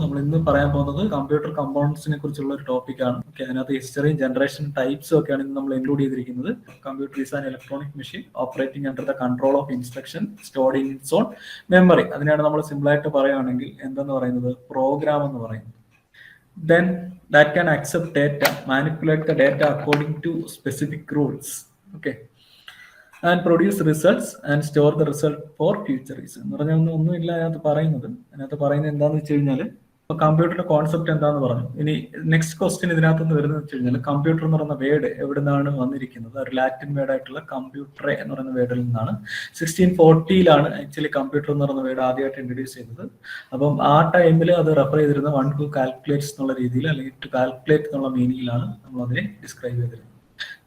നമ്മൾ ഇന്ന് പറയാൻ പോകുന്നത് കമ്പ്യൂട്ടർ കമ്പോണൻസിനെ കുറിച്ചുള്ള ഒരു ടോപ്പിക്കാണ്. ഓക്കെ, അതിനകത്ത് ഹിസ്റ്ററിയും ജനറേഷൻ ടൈപ്സും ഒക്കെയാണ് ഇന്ന് നമ്മൾ ഇൻക്ലൂഡ് ചെയ്തിരിക്കുന്നത്. Computer is an electronic machine operating under the control of instruction stored in its on memory. അതിനെയാണ് നമ്മൾ സിമ്പിൾ ആയിട്ട് പറയുകയാണെങ്കിൽ എന്തെന്ന് പറയുന്നത്, പ്രോഗ്രാം എന്ന് പറയുന്നത്. Then that can accept data, manipulate the data according to specific rules, okay, and produce results and store the result for future use. എന്ന് പറഞ്ഞാൽ ഒന്നുമില്ല അതിനകത്ത് പറയുന്നത് എന്താണെന്ന് വെച്ച് കഴിഞ്ഞാൽ, ഇപ്പൊ കമ്പ്യൂട്ടറിന്റെ കോൺസെപ്റ്റ് എന്താന്ന് പറഞ്ഞു. ഇനി നെക്സ്റ്റ് ക്വസ്റ്റ്യൻ ഇതിനകത്തുനിന്ന് വരുന്നത് വെച്ച് കഴിഞ്ഞാൽ, കമ്പ്യൂട്ടർ എന്ന് പറയുന്ന വേർഡ് എവിടെ നിന്നാണ് വന്നിരിക്കുന്നത്? ഒരു ലാറ്റിൻ വേർഡ് ആയിട്ടുള്ള കമ്പ്യൂട്ടർ എന്ന് പറയുന്ന വേർഡിൽ നിന്നാണ്. 1640 ആക്ച്വലി കമ്പ്യൂട്ടർ എന്ന് പറയുന്ന വേർഡ് ആദ്യമായിട്ട് ഇൻട്രൊഡ്യൂസ് ചെയ്തത്. അപ്പം ആ ടൈമിൽ അത് റെഫർ ചെയ്തിരുന്ന വൺ ഹു കാൽക്കുലേറ്റ്സ് എന്നുള്ള രീതിയിൽ, അല്ലെങ്കിൽ ടു കാൽക്കുലേറ്റ് എന്നുള്ള മീനിങ്ങിലാണ് നമ്മൾ അതിനെ ഡിസ്ക്രൈബ് ചെയ്തിരുന്നത്.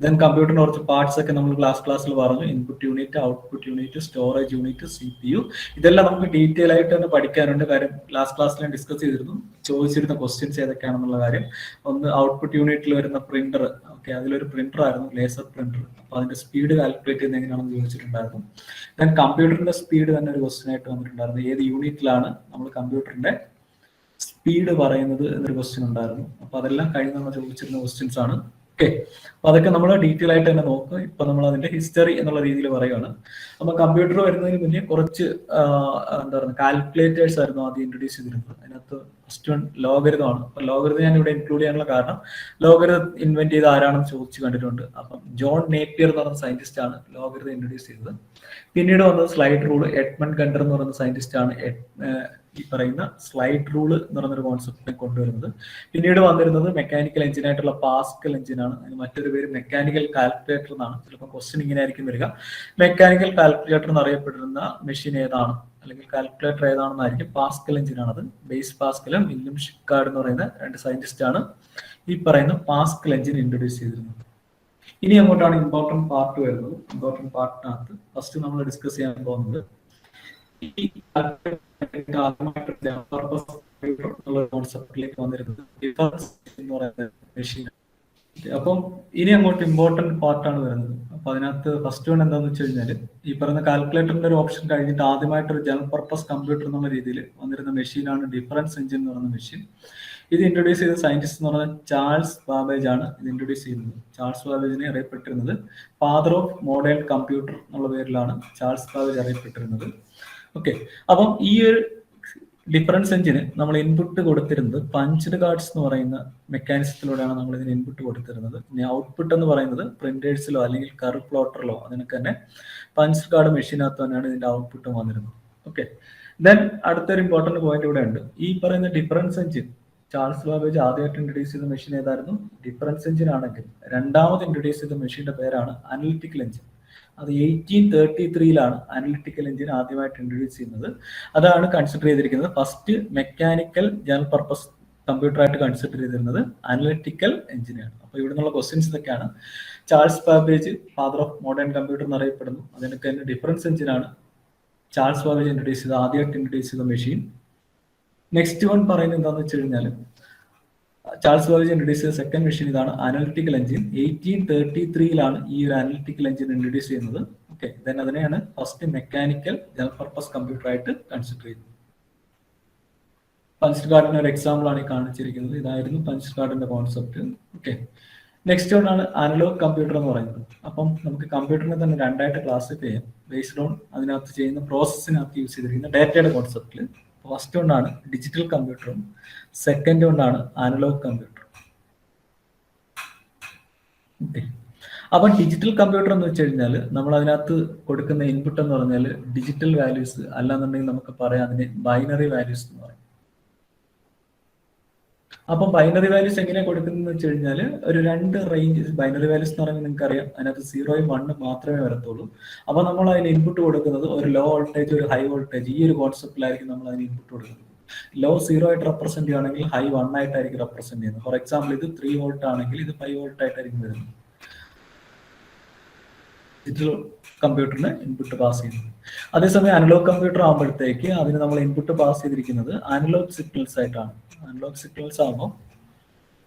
ദെൻ കമ്പ്യൂട്ടറിന്റെ കുറച്ച് പാർട്സ് ഒക്കെ നമ്മൾ ക്ലാസ്സിൽ പറഞ്ഞു. Input unit, output unit, storage unit, CPU. ഇതെല്ലാം നമുക്ക് ഡീറ്റെയിൽ ആയിട്ട് തന്നെ പഠിക്കാനുണ്ട്. കാര്യം ലാസ്റ്റ് ക്ലാസ്സിൽ ഞാൻ ഡിസ്കസ് ചെയ്തിരുന്നു, ചോദിച്ചിരുന്ന ക്വസ്റ്റ്യൻസ് ഏതൊക്കെയാണെന്നുള്ള കാര്യം. ഒന്ന് ഔട്ട്പുട്ട് യൂണിറ്റിൽ വരുന്ന പ്രിന്റർ. ഓക്കെ, അതിലൊരു പ്രിന്റർ ആയിരുന്നു, ലേസർ പ്രിന്റർ. അപ്പൊ അതിന്റെ സ്പീഡ് കാൽക്കുലേറ്റ് ചെയ്യുന്നത് എങ്ങനെയാണെന്ന് ചോദിച്ചിട്ടുണ്ടായിരുന്നു. ദെൻ കമ്പ്യൂട്ടറിന്റെ സ്പീഡ് തന്നെ ഒരു ക്വസ്റ്റ്യൻ ആയിട്ട് വന്നിട്ടുണ്ടായിരുന്നു. ഏത് യൂണിറ്റിലാണ് നമ്മൾ കമ്പ്യൂട്ടറിന്റെ സ്പീഡ് പറയുന്നത് എന്നൊരു ക്വസ്റ്റ്യൻ ഉണ്ടായിരുന്നു. അപ്പൊ അതെല്ലാം കഴിഞ്ഞ് നമ്മൾ ചോദിച്ചിരുന്ന ക്വസ്റ്റ്യൻസ് ആണ്. ഓക്കെ, അപ്പൊ അതൊക്കെ നമ്മൾ ഡീറ്റെയിൽ ആയിട്ട് തന്നെ നോക്കുക. ഇപ്പൊ നമ്മൾ അതിന്റെ ഹിസ്റ്ററി എന്നുള്ള രീതിയിൽ പറയുകയാണ്. അപ്പൊ കമ്പ്യൂട്ടർ വരുന്നതിന് മുന്നേ കുറച്ച് എന്താ പറയുക, കാൽക്കുലേറ്റേഴ്സ് ആയിരുന്നു ആദ്യം ഇൻട്രൊഡ്യൂസ് ചെയ്തിരുന്നത്. അതിനകത്ത് ഫസ്റ്റ് വൺ ലോഗരിതം ആണ്. അപ്പൊ ലോഗരിതം ഞാൻ ഇവിടെ ഇൻക്ലൂഡ് ചെയ്യാനുള്ള കാരണം, ലോഗരിതം ഇൻവെന്റ് ചെയ്ത് ആരാണെന്ന് ചോദിച്ചു കണ്ടിട്ടുണ്ട്. അപ്പം ജോൺ നേപ്പിയർ എന്ന് പറയുന്ന സയന്റിസ്റ്റ് ആണ് ലോഗരിതം ഇൻട്രൊഡ്യൂസ് ചെയ്തത്. പിന്നീട് വന്നത് സ്ലൈഡ് റൂൾ. എഡ്മണ്ട് ഗണ്ടർ എന്ന് പറയുന്ന സയന്റിസ്റ്റ് ആണ് ഈ പറയുന്ന സ്ലൈഡ് റൂൾ എന്ന് പറയുന്നൊരു കോൺസെപ്റ്റിനെ കൊണ്ടുവരുന്നത്. പിന്നീട് വന്നിരുന്നത് മെക്കാനിക്കൽ എഞ്ചിൻ ആയിട്ടുള്ള പാസ്കൽ എഞ്ചിനാണ്. അതിന് മറ്റൊരു പേര് മെക്കാനിക്കൽ കാൽക്കുലേറ്റർ എന്നാണ്. ചിലപ്പോൾ ക്വസ്റ്റ്യൻ ഇങ്ങനെ ആയിരിക്കും വരിക, മെക്കാനിക്കൽ കാൽക്കുലേറ്റർ എന്നറിയപ്പെടുന്ന മെഷീൻ ഏതാണ്, അല്ലെങ്കിൽ കാൽക്കുലേറ്റർ ഏതാണെന്നായിരിക്കും. പാസ്കൽ എഞ്ചിനാണത്. ബേസ് പാസ്കലും വില്യം ഷിക്കാർഡ് എന്ന് പറയുന്ന രണ്ട് സയന്റിസ്റ്റ് ആണ് ഈ പറയുന്ന പാസ്കൽ എഞ്ചിൻ ഇൻട്രൊഡ്യൂസ് ചെയ്തിരുന്നത്. ഇനി അങ്ങോട്ടാണ് ഇമ്പോർട്ടന്റ് പാർട്ട് വരുന്നത്. ഇമ്പോർട്ടന്റ് പാർട്ടിനകത്ത് ഫസ്റ്റ് നമ്മൾ ഡിസ്കസ് ചെയ്യാൻ പോകുന്നത് കോൺസെപ്റ്റിലേക്ക് വന്നിരുന്നത് എന്ന് പറയുന്ന മെഷീൻ. അപ്പം ഇനി അങ്ങോട്ട് ഇമ്പോർട്ടന്റ് പാർട്ടാണ് വരുന്നത്. അപ്പൊ അതിനകത്ത് ഫസ്റ്റ് വൺ എന്താന്ന് വെച്ച് കഴിഞ്ഞാൽ, ഈ പറയുന്ന കാൽക്കുലേറ്ററിന്റെ ഒരു ഓപ്ഷൻ കഴിഞ്ഞിട്ട് ആദ്യമായിട്ട് ഒരു ജനറൽ പർപ്പസ് കമ്പ്യൂട്ടർ എന്നുള്ള രീതിയിൽ വന്നിരുന്ന മെഷീനാണ് ഡിഫറൻസ് എഞ്ചിൻ എന്ന് പറയുന്ന മെഷീൻ. ഇത് ഇൻട്രൊഡ്യൂസ് ചെയ്ത സയന്റിസ്റ്റ് എന്ന് പറഞ്ഞാൽ ചാൾസ് ബാബേജ് ആണ് ഇത് ഇൻട്രൊഡ്യൂസ് ചെയ്യുന്നത്. ചാൾസ് ബാബേജിനെ അറിയപ്പെട്ടിരുന്നത് ഫാദർ ഓഫ് മോഡേൺ കമ്പ്യൂട്ടർ എന്നുള്ള പേരിലാണ് ചാൾസ് ബാബേജ് അറിയപ്പെട്ടിരുന്നത്. ഓക്കെ, അപ്പം ഈ ഒരു ഡിഫറൻസ് എഞ്ചിന് നമ്മൾ ഇൻപുട്ട് കൊടുത്തിരുന്നത് പഞ്ച്ഡ് കാർഡ്സ് എന്ന് പറയുന്ന മെക്കാനിസത്തിലൂടെയാണ് നമ്മൾ ഇതിന് ഇൻപുട്ട് കൊടുത്തിരുന്നത്. ഇനി ഔട്ട്പുട്ട് എന്ന് പറയുന്നത് പ്രിന്റേഴ്സിലോ അല്ലെങ്കിൽ കർവ് പ്ലോട്ടറിലോ അതിനൊക്കെ തന്നെ പഞ്ച്ഡ് കാർഡ് മെഷീനകത്ത് തന്നെയാണ് ഇതിന്റെ ഔട്ട്പുട്ട് വന്നിരുന്നത്. ഓക്കെ, ദെൻ അടുത്തൊരു ഇമ്പോർട്ടന്റ് പോയിന്റ് ഇവിടെ ഉണ്ട്. ഈ പറയുന്ന ഡിഫറൻസ് എഞ്ചിൻ ചാൾസ് ബാബേജ് ആദ്യമായിട്ട് ഇൻട്രൊഡ്യൂസ് ചെയ്ത മെഷീൻ ഏതായിരുന്നു? ഡിഫറൻസ് എഞ്ചിൻ ആണെങ്കിൽ രണ്ടാമത് ഇൻട്രൊഡ്യൂസ് ചെയ്ത മെഷീന്റെ പേരാണ് അനലിറ്റിക്കൽ എഞ്ചിൻ. അത് 1833 അനലിറ്റിക്കൽ എഞ്ചിൻ ആദ്യമായിട്ട് ഇൻട്രൊഡ്യൂസ് ചെയ്യുന്നത്. അതാണ് കൺസിഡർ ചെയ്തിരിക്കുന്നത് first mechanical general purpose computer ആയിട്ട് കൺസിഡർ ചെയ്തിരുന്നത് അനലിറ്റിക്കൽ എഞ്ചിനാണ്. അപ്പൊ ഇവിടെ നിന്നുള്ള ക്വസ്റ്റ്യൻസ് ഇതൊക്കെയാണ്. Charles Babbage father of modern computer എന്നറിയപ്പെടുന്നു. അതിനൊക്കെ തന്നെ ഡിഫറൻസ് എഞ്ചിനാണ് ചാൾസ് ബാബേജ് ഇൻട്രൊഡ്യൂസ് ചെയ്ത ആദ്യമായിട്ട് ഇൻട്രൊഡ്യൂസ് ചെയ്ത മെഷീൻ. നെക്സ്റ്റ് വൺ പറയുന്നത് എന്താണെന്ന് വെച്ച് കഴിഞ്ഞാൽ, ചാൾസ് ബാബേജ് ഇൻട്രൊഡ്യൂസ് ചെയ്ത സെക്കൻഡ് മെഷീൻ ഇതാണ് അനലിറ്റിക്കൽ എഞ്ചിൻ. 1833 ഈ ഒരു അനലിറ്റിക്കൽ എഞ്ചിൻ ഇൻട്രൊഡ്യൂസ് ചെയ്യുന്നത്. ഓക്കെ, ദെൻ അതിനെയാണ് first mechanical general purpose computer ആയിട്ട് കൺസിഡർ ചെയ്യുന്നത്. പഞ്ച്ഡ് കാർഡിന്റെ ഒരു എക്സാമ്പിൾ ആണ് ഈ കാണിച്ചിരിക്കുന്നത്. ഇതായിരുന്നു പഞ്ച്ഡ് കാർഡിന്റെ കോൺസെപ്റ്റ്. ഓക്കെ, നെക്സ്റ്റ് വൺ ആണ് അനലോഗ് കമ്പ്യൂട്ടർ എന്ന് പറയുന്നത്. അപ്പം നമുക്ക് കമ്പ്യൂട്ടറിനെ തന്നെ രണ്ടായിട്ട് ക്ലാസിഫൈ ചെയ്യാം ബേസ്ഡ് ഓൺ അതിനകത്ത് ചെയ്യുന്ന പ്രോസസ്സിനകത്ത് യൂസ് ചെയ്തിരിക്കുന്ന ഡേറ്റയുടെ കോൺസെപ്റ്റിൽ. ഫസ്റ്റ് കൊണ്ടാണ് ഡിജിറ്റൽ കമ്പ്യൂട്ടറും സെക്കൻഡ് കൊണ്ടാണ് അനലോഗ് കമ്പ്യൂട്ടർ. ഓക്കെ, അപ്പൊ ഡിജിറ്റൽ കമ്പ്യൂട്ടർ എന്ന് വെച്ച് കഴിഞ്ഞാൽ നമ്മൾ അതിനകത്ത് കൊടുക്കുന്ന ഇൻപുട്ട് എന്ന് പറഞ്ഞാൽ ഡിജിറ്റൽ വാല്യൂസ്, അല്ലാന്നുണ്ടെങ്കിൽ നമുക്ക് പറയാം അതിന് ബൈനറി വാല്യൂസ് എന്ന് പറയും. അപ്പൊ ബൈനറി വാല്യൂസ് എങ്ങനെയാണ് കൊടുക്കുന്നത് വെച്ച് കഴിഞ്ഞാൽ ഒരു രണ്ട് റേഞ്ച് ബൈനറി വാല്യൂസ് എന്ന് പറയുമ്പോൾ നിങ്ങൾക്ക് അറിയാം അതിനകത്ത് 0 1 മാത്രമേ വരത്തുള്ളൂ. അപ്പൊ നമ്മൾ അതിന് ഇൻപുട്ട് കൊടുക്കുന്നത് ഒരു ലോ വോൾട്ടേജ്, ഒരു ഹൈ വോൾട്ടേജ്, ഈ ഒരു കോൺസെപ്റ്റിലായിരിക്കും നമ്മൾ അതിന് ഇൻപുട്ട് കൊടുക്കുന്നത്. ലോ 0 ആയിട്ട് റെപ്രസെന്റ് ചെയ്യുകയാണെങ്കിൽ ഹൈ 1 ആയിട്ടായിരിക്കും റെപ്രസെന്റ് ചെയ്യുന്നത്. ഫോർ എക്സാമ്പിൾ ഇത് 3 വോൾട്ട് ആണെങ്കിൽ ഇത് 5 വോൾട്ട് ആയിട്ടായിരിക്കും വരുന്നത്. ഡിജിറ്റൽ കമ്പ്യൂട്ടറിന് ഇൻപുട്ട് പാസ് ചെയ്യുന്നത്. അതേസമയം അനലോഗ് കമ്പ്യൂട്ടർ ആകുമ്പോഴത്തേക്ക് അതിന് നമ്മൾ ഇൻപുട്ട് പാസ് ചെയ്തിരിക്കുന്നത് അനലോഗ് സിഗ്നൽസ് ആയിട്ടാണ്. അനലോഗ് സിഗ്നൽസ് ആകുമ്പോൾ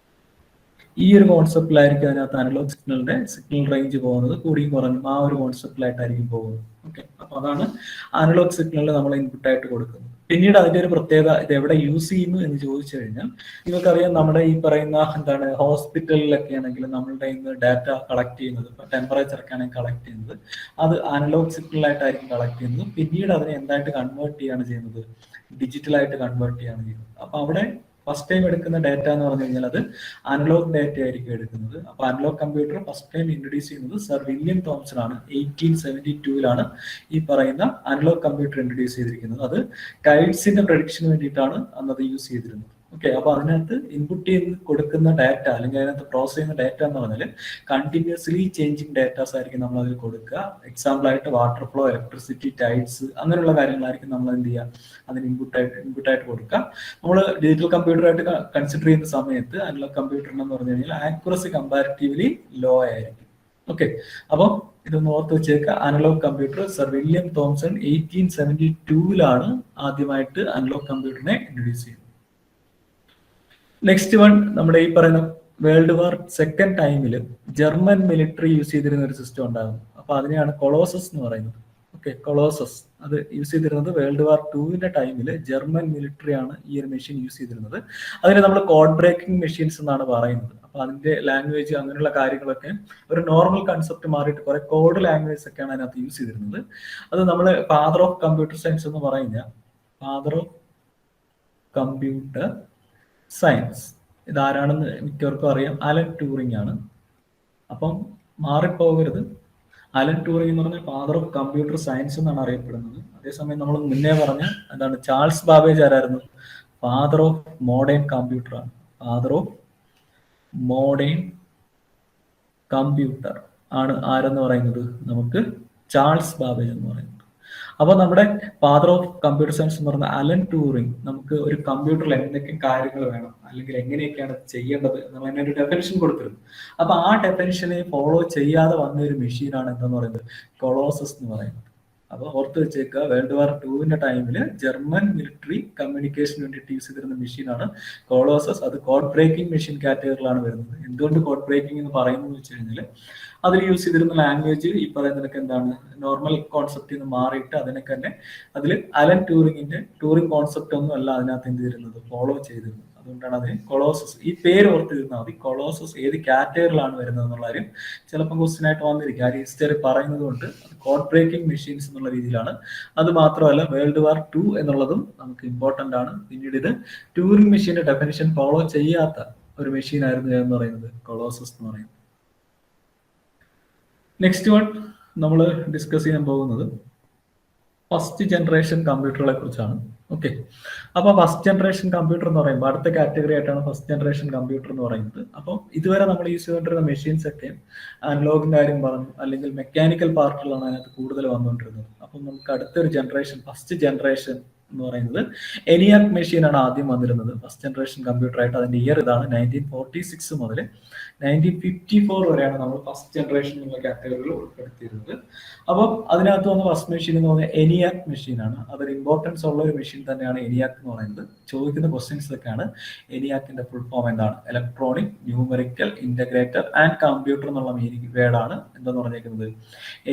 ഈ ഒരു കോൺസെപ്റ്റിലായിരിക്കും അതിനകത്ത് അനലോഗ് സിഗ്നലിന്റെ സിഗ്നൽ റേഞ്ച് പോകുന്നത്, കൂടിയും കുറഞ്ഞും ആ ഒരു കോൺസെപ്റ്റിലായിട്ടായിരിക്കും പോകുന്നത്. ഓക്കെ, അപ്പൊ അതാണ് അനലോഗ് സിഗ്നലിൽ നമ്മൾ ഇൻപുട്ട് ആയിട്ട് കൊടുക്കുന്നത്. പിന്നീട് അതിന്റെ ഒരു പ്രത്യേകത ഇത് എവിടെ യൂസ് ചെയ്യുന്നു എന്ന് ചോദിച്ചു കഴിഞ്ഞാൽ നിങ്ങൾക്കറിയാം നമ്മുടെ ഈ പറയുന്ന എന്താണ് ഹോസ്പിറ്റലിലൊക്കെ ആണെങ്കിൽ നമ്മളുടെ ഇന്ന് ഡാറ്റ കളക്ട് ചെയ്യുന്നത് ഇപ്പൊ ടെമ്പറേച്ചർ ഒക്കെ ആണെങ്കിൽ കളക്ട് ചെയ്യുന്നത് അത് അനലോഗ് സിഗ്നലായിട്ടായിരിക്കും കളക്ട് ചെയ്യുന്നത്. പിന്നീട് അതിനെ എന്തായിട്ട് കൺവേർട്ട് ചെയ്യാണ് ചെയ്യുന്നത്, ഡിജിറ്റലായിട്ട് കൺവേർട്ട് ചെയ്യാണ് ചെയ്യുന്നത്. അപ്പൊ അവിടെ ഫസ്റ്റ് ടൈം എടുക്കുന്ന ഡാറ്റ എന്ന് പറഞ്ഞു കഴിഞ്ഞാൽ അത് അനലോഗ് ഡാറ്റ ആയിരിക്കും എടുക്കുന്നത്. അപ്പൊ analogue computer first time introduce ചെയ്യുന്നത് സർ വില്യം തോംസൺ ആണ്. 1872 ഈ പറയുന്ന അനലോഗ് കമ്പ്യൂട്ടർ ഇൻട്രൊഡ്യൂസ് ചെയ്തിരിക്കുന്നത്. അത് ടൈഡ്സിന്റെ പ്രഡിക്ഷന് വേണ്ടിയിട്ടാണ് അന്നത് യൂസ് ചെയ്തിരുന്നത്. ഓക്കെ, അപ്പൊ അതിനകത്ത് ഇൻപുട്ട് ചെയ്ത് കൊടുക്കുന്ന ഡാറ്റ അല്ലെങ്കിൽ അതിനകത്ത് പ്രോസസ് ചെയ്യുന്ന ഡാറ്റ എന്ന് പറഞ്ഞാൽ കണ്ടിന്യൂസ്ലി ചേഞ്ചിങ് ഡാറ്റാസ് ആയിരിക്കും നമ്മൾ അതിൽ കൊടുക്കുക. എക്സാമ്പിൾ ആയിട്ട് വാട്ടർ ഫ്ലോ, ഇലക്ട്രിസിറ്റി, ടൈഡ്സ് അങ്ങനെയുള്ള കാര്യങ്ങളായിരിക്കും നമ്മൾ എന്ത് ചെയ്യുക, അതിന് ഇൻപുട്ടായിട്ട് കൊടുക്കുക. നമ്മൾ ഡിജിറ്റൽ കമ്പ്യൂട്ടറായിട്ട് കൺസിഡർ ചെയ്യുന്ന സമയത്ത് അനലോഗ് കമ്പ്യൂട്ടറിന് എന്ന് പറഞ്ഞു കഴിഞ്ഞാൽ ആക്യുറസി കമ്പാരിറ്റീവ്ലി ലോ ആയിരിക്കും. ഓക്കെ, അപ്പം ഇതൊന്ന് ഓർത്ത് വെച്ചേക്കുക. Analogue computer sir William Thomson 1872 ആദ്യമായിട്ട് അനലോഗ് കമ്പ്യൂട്ടറിനെ ഇൻട്രൊഡ്യൂസ് ചെയ്തത്. നെക്സ്റ്റ് വൺ, നമ്മുടെ ഈ പറയുന്ന വേൾഡ് വാർ സെക്കൻഡ് ടൈമിൽ ജർമ്മൻ മിലിറ്ററി യൂസ് ചെയ്തിരുന്ന ഒരു സിസ്റ്റം ഉണ്ടാകും. അപ്പൊ അതിനെയാണ് കൊളോസസ് എന്ന് പറയുന്നത്. ഓക്കെ, കൊളോസസ് അത് യൂസ് ചെയ്തിരുന്നത് വേൾഡ് വാർ 2 ടൈമിൽ ജർമ്മൻ മിലിറ്ററി ആണ് ഈ ഒരു മെഷീൻ യൂസ് ചെയ്തിരുന്നത്. അതിനെ നമ്മൾ കോഡ് ബ്രേക്കിംഗ് മെഷീൻസ് എന്നാണ് പറയുന്നത്. അപ്പൊ അതിന്റെ ലാംഗ്വേജ് അങ്ങനെയുള്ള കാര്യങ്ങളൊക്കെ ഒരു നോർമൽ കൺസെപ്റ്റ് മാറിയിട്ട് കുറെ കോഡ് ലാംഗ്വേജ് ഒക്കെയാണ് അതിനകത്ത് യൂസ് ചെയ്തിരുന്നത്. അത് നമ്മൾ ഫാദർ ഓഫ് കമ്പ്യൂട്ടർ സയൻസ് എന്ന് പറയുന്ന ഫാദർ ഓഫ് കമ്പ്യൂട്ടർ സയൻസ് ഇതാരാണെന്ന് മിക്കവർക്കും അറിയാം, അലൻ ട്യൂറിംഗ് ആണ്. അപ്പം മാറിപ്പോകരുത്, അലൻ ട്യൂറിംഗ് എന്ന് പറഞ്ഞാൽ ഫാദർ ഓഫ് കമ്പ്യൂട്ടർ സയൻസ് എന്നാണ് അറിയപ്പെടുന്നത്. അതേസമയം നമ്മൾ മുന്നേ പറഞ്ഞ എന്താണ്, ചാൾസ് ബാബേജ് ആരായിരുന്നു, ഫാദർ ഓഫ് മോഡേൺ കമ്പ്യൂട്ടർ ആണ്. ഫാദർ ഓഫ് മോഡേൺ കമ്പ്യൂട്ടർ ആണ് ആരെന്ന് പറയുന്നത്, നമുക്ക് ചാൾസ് ബാബേജ് എന്ന് പറയുന്നത്. അപ്പൊ നമ്മുടെ ഫാദർ ഓഫ് കമ്പ്യൂട്ടർ സയൻസ് എന്ന് പറഞ്ഞ അലൻ ട്യൂറിംഗ് നമുക്ക് ഒരു കമ്പ്യൂട്ടറിൽ എന്തൊക്കെ കാര്യങ്ങൾ വേണം അല്ലെങ്കിൽ എങ്ങനെയൊക്കെയാണ് ചെയ്യേണ്ടത് എന്നുള്ളതിന് ഒരു ഡെഫിനിഷൻ കൊടുത്തിരുന്നു. അപ്പൊ ആ ഡെഫിനിഷനെ ഫോളോ ചെയ്യാതെ വന്ന ഒരു മെഷീനാണ് എന്താന്ന് പറയുന്നത്, കൊളോസസ് എന്ന് പറയുന്നത്. അപ്പൊ ഓർത്ത് വെച്ചേക്കുക, വേൾഡ് വാർ 2 ടൈമിൽ ജർമ്മൻ മിലിറ്ററി കമ്മ്യൂണിക്കേഷന് വേണ്ടിയിട്ട് യൂസ് ചെയ്തിരുന്ന മെഷീനാണ് കൊളോസസ്. അത് കോഡ് ബ്രേക്കിംഗ് മെഷീൻ കാറ്റഗറിയിലാണ് വരുന്നത്. എന്തുകൊണ്ട് കോഡ് ബ്രേക്കിംഗ് എന്ന് പറയുന്നത് വെച്ച് കഴിഞ്ഞാൽ അതിൽ യൂസ് ചെയ്തിരുന്ന ലാംഗ്വേജ് ഈ പറയുന്നതൊക്കെ എന്താണ്, നോർമൽ കോൺസെപ്റ്റിൽ നിന്ന് മാറിയിട്ട് അതിനൊക്കെ തന്നെ അതിൽ അലൻ ട്യൂറിംഗിന്റെ ട്യൂറിംഗ് കോൺസെപ്റ്റ് ഒന്നും അല്ല അതിനകത്ത് എന്ത് ചെയ്തിരുന്നത്, ഫോളോ ചെയ്തിരുന്നത്. അതുകൊണ്ടാണ് അതിന് കൊളോസസ്, ഈ പേര് ഓർത്തിരുന്നാൽ മതി. കൊളോസസ് ഏത് കാറ്റഗറിയിലാണ് വരുന്നത് എന്നുള്ള കാര്യം ചിലപ്പോൾ ക്വസ്റ്റ്യൻ ആയിട്ട് വന്നിരിക്കും. ആ ഹിസ്റ്ററി പറയുന്നത് കൊണ്ട് കോഡ് ബ്രേക്കിംഗ് മെഷീൻസ് എന്നുള്ള രീതിയിലാണ്. അത് മാത്രമല്ല വേൾഡ് വാർ 2 എന്നുള്ളതും നമുക്ക് ഇമ്പോർട്ടന്റ് ആണ്. പിന്നീട് ഇത് ട്യൂറിംഗ് മെഷീന്റെ ഡെഫിനിഷൻ ഫോളോ ചെയ്യാത്ത ഒരു മെഷീൻ ആയിരുന്നു എന്ന് പറയുന്നത് കൊളോസസ് എന്ന് പറയുന്നത്. നെക്സ്റ്റ് വൺ നമ്മൾ ഡിസ്കസ് ചെയ്യാൻ പോകുന്നത് ഫസ്റ്റ് ജനറേഷൻ കമ്പ്യൂട്ടറുകളെ കുറിച്ചാണ്. ഓക്കെ, അപ്പൊ ഫസ്റ്റ് ജനറേഷൻ കമ്പ്യൂട്ടർ എന്ന് പറയുമ്പോൾ അടുത്ത കാറ്റഗറി ആയിട്ടാണ് ഫസ്റ്റ് ജനറേഷൻ കമ്പ്യൂട്ടർ എന്ന് പറയുന്നത്. അപ്പം ഇതുവരെ നമ്മൾ യൂസ് ചെയ്തുകൊണ്ടിരുന്ന മെഷീൻസ് ഒക്കെ അനലോഗിന്റെ കാര്യം പറഞ്ഞു, അല്ലെങ്കിൽ മെക്കാനിക്കൽ പാർട്ടുകളാണ് അതിനകത്ത് കൂടുതൽ വന്നുകൊണ്ടിരുന്നത്. അപ്പം നമുക്ക് അടുത്തൊരു ജനറേഷൻ, ഫസ്റ്റ് ജനറേഷൻ എന്ന് പറയുന്നത് ENIAC മെഷീൻ ആണ് ആദ്യം വന്നിരുന്നത് ഫസ്റ്റ് ജനറേഷൻ കമ്പ്യൂട്ടർ ആയിട്ട്. അതിന്റെ ഇയർ ഇതാണ് 1946 മുതൽ 1954 വരെയാണ് നമ്മൾ ഫസ്റ്റ് ജനറേഷൻ എന്നുള്ള കാറ്റഗറിയിൽ ഉൾപ്പെടുത്തിയിരുന്നത്. അപ്പം അതിനകത്ത് വന്ന ഫസ്റ്റ് മെഷീൻ എന്ന് പറഞ്ഞാൽ ENIAC മെഷീനാണ്. അതൊരു ഇമ്പോർട്ടൻസ് ഉള്ള ഒരു മെഷീൻ തന്നെയാണ് ENIAC എന്ന് പറയുന്നത്. ചോദിക്കുന്ന ക്വസ്റ്റ്യൻസ് ഒക്കെയാണ് ENIACന്റെ ഫുൾ ഫോം എന്താണ്, electronic numerical integrator and computer എന്നുള്ള മീനിങ് വേർഡാണ് എന്തെന്ന് പറഞ്ഞേക്കുന്നത്,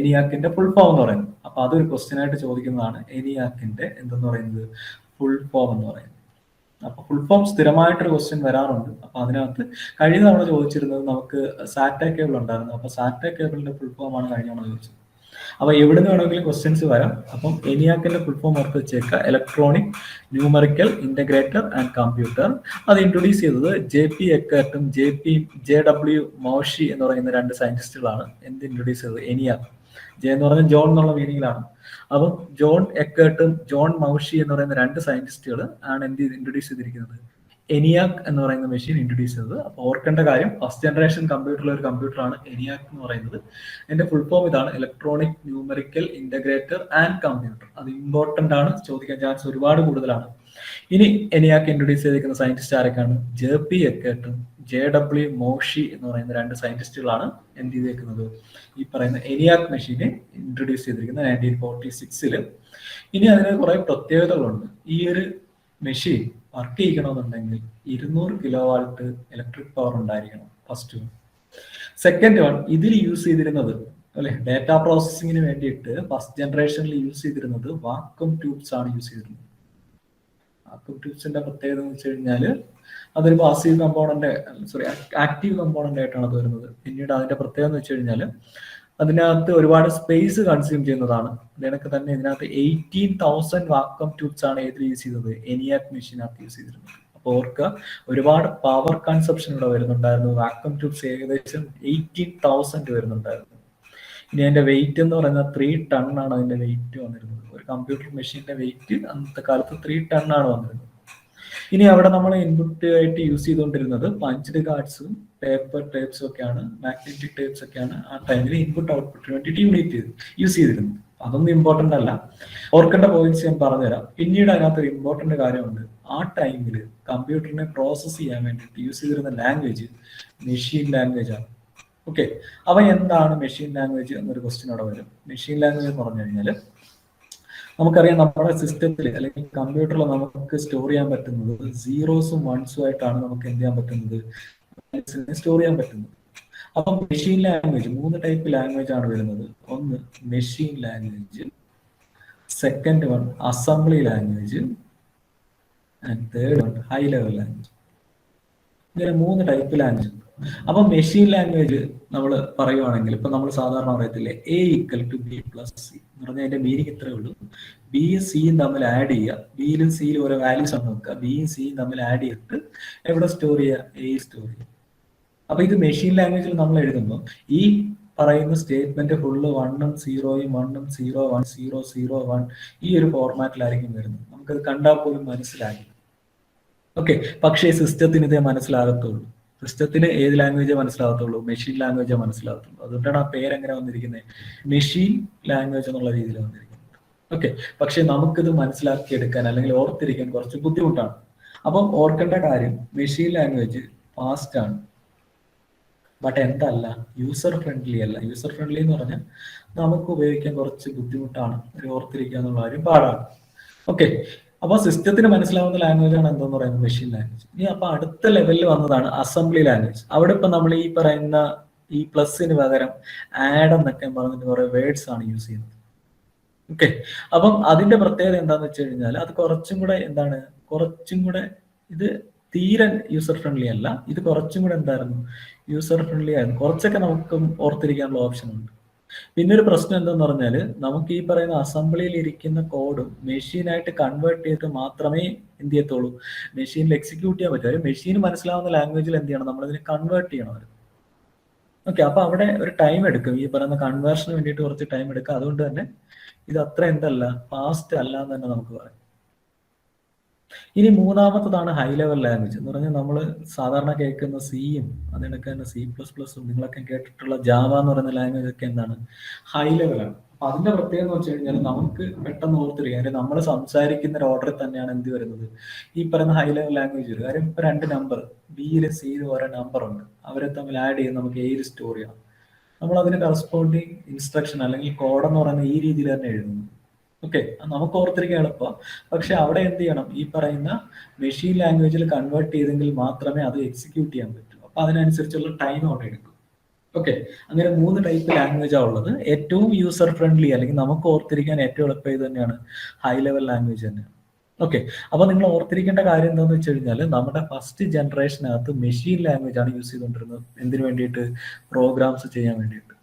ENIACന്റെ ഫുൾ ഫോം എന്ന് പറയുന്നത്. അപ്പൊ അതൊരു ക്വസ്റ്റ്യൻ ആയിട്ട് ചോദിക്കുന്നതാണ് ENIACന്റെ എന്തെന്ന് പറയുന്നത്, ഫുൾ ഫോം എന്ന് പറയുന്നത്. അപ്പൊ ഫുൾ ഫോം സ്ഥിരമായിട്ടൊരു ക്വസ്റ്റ്യൻ വരാറുണ്ട്. അപ്പൊ അതിനകത്ത് കഴിഞ്ഞ തവണ ചോദിച്ചിരുന്നത് നമുക്ക് സാറ്റ കേബിൾ ഉണ്ടായിരുന്നു. അപ്പൊ സാറ്റ കേബിളിന്റെ ഫുൾ ഫോം ആണ് കഴിഞ്ഞ തവണ ചോദിച്ചത്. അപ്പൊ എവിടെ നിന്ന് വേണമെങ്കിലും ക്വസ്റ്റ്യൻസ് വരാം. അപ്പം ENIACന്റെ ഫുൾ ഫോം ഓർത്ത് വെച്ചേക്കുക, electronic numerical integrator and computer. അത് ഇൻട്രൊഡ്യൂസ് ചെയ്തത് JP എക്കർട്ടും JW മോഷി എന്ന് പറയുന്ന രണ്ട് സയന്റിസ്റ്റുകളാണ്. എന്ത് ഇൻട്രൊഡ്യൂസ് ചെയ്തത്, ENIAC. ജെ എന്ന് പറഞ്ഞാൽ ജോൺ എന്നുള്ള മീനിങ്ങിലാണ്. അപ്പം ജോൺ എക്കർട്ടും ജോൺ മൗഷി എന്ന് പറയുന്ന രണ്ട് സയന്റിസ്റ്റുകൾ ആണ് എന്ത് ഇൻട്രൊഡ്യൂസ് ചെയ്തിരിക്കുന്നത്, ENIAC എന്ന് പറയുന്ന മെഷീൻ ഇൻട്രൊഡ്യൂസ് ചെയ്തത്. അപ്പോൾ ഓർക്കേണ്ട കാര്യം, ഫസ്റ്റ് ജനറേഷൻ കമ്പ്യൂട്ടറിലെ ഒരു കമ്പ്യൂട്ടറാണ് ENIAC എന്ന് പറയുന്നത്. എന്റെ ഫുൾ ഫോം ഇതാണ്, electronic numerical integrator and computer. അത് ഇമ്പോർട്ടന്റ് ആണ്, ചോദിക്കാൻ ചാൻസ് ഒരുപാട് കൂടുതലാണ്. ഇനി ENIAC ഇൻട്രൊഡ്യൂസ് ചെയ്തിരിക്കുന്ന സയന്റിസ്റ്റ് ആരൊക്കെയാണ്, JP എക്കർട്ടും JW മോഷി എന്ന് പറയുന്ന രണ്ട് സയന്റിസ്റ്റുകളാണ് എന്ത് ചെയ്തേക്കുന്നത്, ഈ പറയുന്ന ENIAC മെഷീനെ ഇൻട്രൊഡ്യൂസ് ചെയ്തിരിക്കുന്നത് 1946. ഇനി അതിന് കുറെ പ്രത്യേകതകളുണ്ട്. ഈ ഒരു മെഷീൻ വർക്ക് ചെയ്യണമെന്നുണ്ടെങ്കിൽ 200 കിലോവാട്ട് ഇലക്ട്രിക് പവർ ഉണ്ടായിരിക്കണം, ഫസ്റ്റ് വൺ. സെക്കൻഡ് വൺ, ഇതിൽ യൂസ് ചെയ്തിരുന്നത് അല്ലെ, ഡാറ്റ പ്രോസസ്സിങ്ങിന് വേണ്ടിയിട്ട് ഫസ്റ്റ് ജനറേഷനിൽ യൂസ് ചെയ്തിരുന്നത് വാക്വം ട്യൂബ്സ് ആണ് യൂസ് ചെയ്തിരുന്നത്. വാക്വം ട്യൂബ്സിന്റെ പ്രത്യേകത എന്ന് വെച്ച് കഴിഞ്ഞാൽ അതൊരു passive component, sorry active component ആയിട്ടാണ് അത് വരുന്നത്. പിന്നീട് അതിന്റെ പ്രത്യേകത എന്ന് വെച്ച് കഴിഞ്ഞാൽ അതിനകത്ത് ഒരുപാട് സ്പേസ് കൺസ്യൂം ചെയ്യുന്നതാണ്. അതിനൊക്കെ തന്നെ ഇതിനകത്ത് 18,000 വാക്വം ട്യൂബ്സ് ആണ് ഏതിൽ യൂസ് ചെയ്തത്, ENIAC മെഷീനകത്ത് യൂസ് ചെയ്തിരുന്നത്. അപ്പോൾ ഓർക്ക് ഒരുപാട് പവർ കൺസപ്ഷൻ ഇവിടെ വരുന്നുണ്ടായിരുന്നു. വാക്വം ട്യൂബ്സ് ഏകദേശം 18,000 വരുന്നുണ്ടായിരുന്നു. ഇനി അതിന്റെ വെയിറ്റ് എന്ന് പറയുന്നത് 3 ടൺ ആണ് അതിന്റെ വെയിറ്റ് വന്നിരുന്നത്. ഒരു കമ്പ്യൂട്ടർ മെഷീന്റെ വെയിറ്റ് അന്നത്തെ കാലത്ത് 3 ടൺ ആണ് വന്നിരുന്നത്. ഇനി അവിടെ നമ്മൾ ഇൻപുട്ട് ആയിട്ട് യൂസ് ചെയ്തുകൊണ്ടിരുന്നത് പഞ്ച്ഡ് കാർഡ്സും പേപ്പർ ടേപ്സും ഒക്കെയാണ്, മാഗ്നറ്റിക് ടേപ്സ് ഒക്കെയാണ് ആ ടൈമിൽ ഇൻപുട്ട് ഔട്ട്പുട്ടിന് വേണ്ടിയിട്ട് യൂസ് ചെയ്തിരുന്നത്. അതൊന്നും ഇമ്പോർട്ടന്റ് അല്ല. ഓർക്കേണ്ട പോയിന്റ്സ് ഞാൻ പറഞ്ഞുതരാം. പിന്നീട് അതിനകത്ത് ഒരു ഇമ്പോർട്ടന്റ് കാര്യമുണ്ട്. ആ ടൈമിൽ കമ്പ്യൂട്ടറിനെ പ്രോസസ് ചെയ്യാൻ വേണ്ടിയിട്ട് യൂസ് ചെയ്തിരുന്ന ലാംഗ്വേജ് മെഷീൻ ലാംഗ്വേജ് ആണ്. ഓക്കെ, അപ്പൊ എന്താണ് മെഷീൻ ലാംഗ്വേജ് എന്നൊരു ക്വസ്റ്റ്യൻ അവിടെ വരും. മെഷീൻ ലാംഗ്വേജ് എന്ന് പറഞ്ഞു കഴിഞ്ഞാൽ നമുക്കറിയാം നമ്മുടെ സിസ്റ്റത്തിൽ അല്ലെങ്കിൽ കമ്പ്യൂട്ടറിൽ നമുക്ക് സ്റ്റോർ ചെയ്യാൻ പറ്റുന്നത് സീറോസും വൺസും ആയിട്ടാണ് നമുക്ക് എന്ത് ചെയ്യാൻ പറ്റുന്നത്, സ്റ്റോർ ചെയ്യാൻ പറ്റുന്നത്. അപ്പം മെഷീൻ ലാംഗ്വേജ് 3 ടൈപ്പ് ലാംഗ്വേജ് ആണ് വരുന്നത്. ഒന്ന് machine language, second one assembly language, and third one high level language. ഇങ്ങനെ 3 ടൈപ്പ് ലാംഗ്വേജ്. അപ്പൊ മെഷീൻ ലാംഗ്വേജ് നമ്മൾ പറയുവാണെങ്കിൽ ഇപ്പൊ നമ്മൾ സാധാരണ പറയത്തില്ലേ A = B + C എന്ന് പറഞ്ഞാൽ അതിന്റെ മീനിങ് ഇത്രേ ഉള്ളൂ. ബിയും സിയും തമ്മിൽ ആഡ് ചെയ്യുക, ബിയിലും സിയിലും ഓരോ വാല്യൂസ് ആണ് നോക്കുക, ബിയും സിയും തമ്മിൽ ആഡ് ചെയ്തിട്ട് എവിടെ സ്റ്റോർ ചെയ്യുക, എ സ്റ്റോർ ചെയ്യുക. അപ്പൊ ഇത് മെഷീൻ ലാംഗ്വേജിൽ നമ്മൾ എഴുതുമ്പോൾ ഈ പറയുന്ന സ്റ്റേറ്റ്മെന്റ് ഫുള്ള് 1ഉം 0ഉം 1ഉം 0 1 0 0 1 ഈ ഒരു ഫോർമാറ്റിലായിരിക്കും വരുന്നത്. നമുക്കത് കണ്ടാൽ പോലും മനസ്സിലാകില്ല. ഓക്കെ, പക്ഷേ സിസ്റ്റത്തിന് ഇതേ മനസ്സിലാകത്തുള്ളൂ. സിസ്റ്റത്തിന് ഏത് ലാംഗ്വേജേ മനസ്സിലാകത്തുള്ളൂ, മെഷീൻ ലാംഗ്വേജേ മനസ്സിലാകത്തുള്ളൂ. അതുകൊണ്ടാണ് ആ പേര് എങ്ങനെ വന്നിരിക്കുന്നത്, മെഷീൻ ലാംഗ്വേജ് എന്നുള്ള രീതിയിൽ വന്നിരിക്കുന്നത്. ഓക്കെ, പക്ഷെ നമുക്കിത് മനസ്സിലാക്കിയെടുക്കാൻ അല്ലെങ്കിൽ ഓർത്തിരിക്കാൻ കുറച്ച് ബുദ്ധിമുട്ടാണ്. അപ്പം ഓർക്കേണ്ട കാര്യം, മെഷീൻ ലാംഗ്വേജ് ഫാസ്റ്റ് ആണ്, ബട്ട് എന്തല്ല, യൂസർ ഫ്രണ്ട്ലി അല്ല. യൂസർ ഫ്രണ്ട്ലി എന്ന് പറഞ്ഞാൽ നമുക്ക് ഉപയോഗിക്കാൻ കുറച്ച് ബുദ്ധിമുട്ടാണ്, ഓർത്തിരിക്കുക എന്നുള്ള കാര്യം പാടാണ്. ഓക്കെ, അപ്പൊ സിസ്റ്റത്തിന് മനസ്സിലാവുന്ന ലാംഗ്വേജ് ആണ് എന്തെന്ന് പറയുന്നത് മെഷീൻ ലാംഗ്വേജ്. ഇനി അപ്പൊ അടുത്ത ലെവലിൽ വന്നതാണ് അസംബ്ലി ലാംഗ്വേജ്. അവിടെ ഇപ്പൊ നമ്മൾ ഈ പറയുന്ന ഈ പ്ലസിന് പകരം ആഡ് എന്നൊക്കെ പറഞ്ഞിട്ട് കുറെ വേർഡ്സ് ആണ് യൂസ് ചെയ്യുന്നത്. ഓക്കെ, അപ്പം അതിന്റെ പ്രത്യേകത എന്താന്ന് വെച്ച് കഴിഞ്ഞാൽ അത് കുറച്ചും കൂടെ എന്താണ്, കുറച്ചും കൂടെ ഇത് തീരെ യൂസർ ഫ്രണ്ട്ലി അല്ല, ഇത് കുറച്ചും കൂടെ എന്തായിരുന്നു, യൂസർ ഫ്രണ്ട്ലി ആയിരുന്നു. കുറച്ചൊക്കെ നമുക്ക് ഓർത്തിരിക്കാനുള്ള ഓപ്ഷൻ ഉണ്ട്. പിന്നെ ഒരു പ്രശ്നം എന്താന്ന് പറഞ്ഞാൽ നമുക്ക് ഈ പറയുന്ന അസംബ്ലിയിൽ ഇരിക്കുന്ന കോഡ് മെഷീനായിട്ട് കൺവേർട്ട് ചെയ്തിട്ട് മാത്രമേ എന്ത് ചെയ്യത്തുള്ളൂ, മെഷീനിൽ എക്സിക്യൂട്ട് ചെയ്യാൻ പറ്റും. മെഷീന് മനസ്സിലാവുന്ന ലാംഗ്വേജിൽ എന്ത് ചെയ്യണം, നമ്മളിതിനെ കൺവേർട്ട് ചെയ്യണം. ഓക്കെ, അപ്പൊ അവിടെ ഒരു ടൈം എടുക്കും. ഈ പറയുന്ന കൺവേർഷന് വേണ്ടിയിട്ട് കുറച്ച് ടൈം എടുക്കും. അതുകൊണ്ട് തന്നെ ഇത് അത്ര എന്തല്ല, ഫാസ്റ്റ് അല്ല എന്ന് തന്നെ നമുക്ക് പറയാം. ഇനി മൂന്നാമത്തതാണ് ഹൈ ലെവൽ ലാംഗ്വേജ് എന്ന് പറഞ്ഞാൽ നമ്മൾ സാധാരണ കേൾക്കുന്ന സിയും അതിനൊക്കെ തന്നെ C++ഉം നിങ്ങളൊക്കെ കേട്ടിട്ടുള്ള ജാവ എന്ന് പറയുന്ന ലാംഗ്വേജ് ഒക്കെ എന്താണ്, ഹൈ ലെവലാണ്. അപ്പൊ അതിന്റെ പ്രത്യേകത എന്ന് വെച്ച് കഴിഞ്ഞാൽ നമുക്ക് പെട്ടെന്ന് ഓർത്തിരിക്കുക, നമ്മൾ സംസാരിക്കുന്ന ഒരു ഓർഡറിൽ തന്നെയാണ് എന്ത് വരുന്നത്, ഈ പറയുന്ന ഹൈ ലെവൽ ലാംഗ്വേജ് വരും. കാര്യം ഇപ്പൊ 2 നമ്പർ ബിയിലും സിയിലും ഓരോ നമ്പർ ഉണ്ട്, അവരെ തമ്മിൽ ആഡ് ചെയ്ത് നമുക്ക് എയിൽ സ്റ്റോർ ചെയ്യണം. നമ്മൾ അതിന് കറസ്പോണ്ടിങ് ഇൻസ്ട്രക്ഷൻ അല്ലെങ്കിൽ കോഡ് എന്ന് പറയുന്ന ഈ രീതിയിൽ തന്നെ എഴുതുന്നു. ഓക്കെ, നമുക്ക് ഓർത്തിരിക്കാൻ എളുപ്പം. പക്ഷെ അവിടെ എന്ത് ചെയ്യണം, ഈ പറയുന്ന മെഷീൻ ലാംഗ്വേജിൽ കൺവേർട്ട് ചെയ്തെങ്കിൽ മാത്രമേ അത് എക്സിക്യൂട്ട് ചെയ്യാൻ പറ്റൂ. അപ്പൊ അതിനനുസരിച്ചുള്ള ടൈം അവിടെ എടുക്കും. ഓക്കെ, അങ്ങനെ 3 ടൈപ്പ് ലാംഗ്വേജാണ് ഉള്ളത്. ഏറ്റവും യൂസർ ഫ്രണ്ട്ലി അല്ലെങ്കിൽ നമുക്ക് ഓർത്തിരിക്കാൻ ഏറ്റവും എളുപ്പം ഇത് തന്നെയാണ്, ഹൈ ലെവൽ ലാംഗ്വേജ് തന്നെയാണ്. ഓക്കെ, അപ്പൊ നിങ്ങൾ ഓർത്തിരിക്കേണ്ട കാര്യം എന്താണെന്ന് വെച്ച് കഴിഞ്ഞാൽ നമ്മുടെ ഫസ്റ്റ് ജനറേഷനകത്ത് മെഷീൻ ലാംഗ്വേജ് ആണ് യൂസ് ചെയ്തുകൊണ്ടിരുന്നത്. എന്തിനു വേണ്ടിയിട്ട്, പ്രോഗ്രാംസ് ചെയ്യാൻ വേണ്ടിയിട്ട്.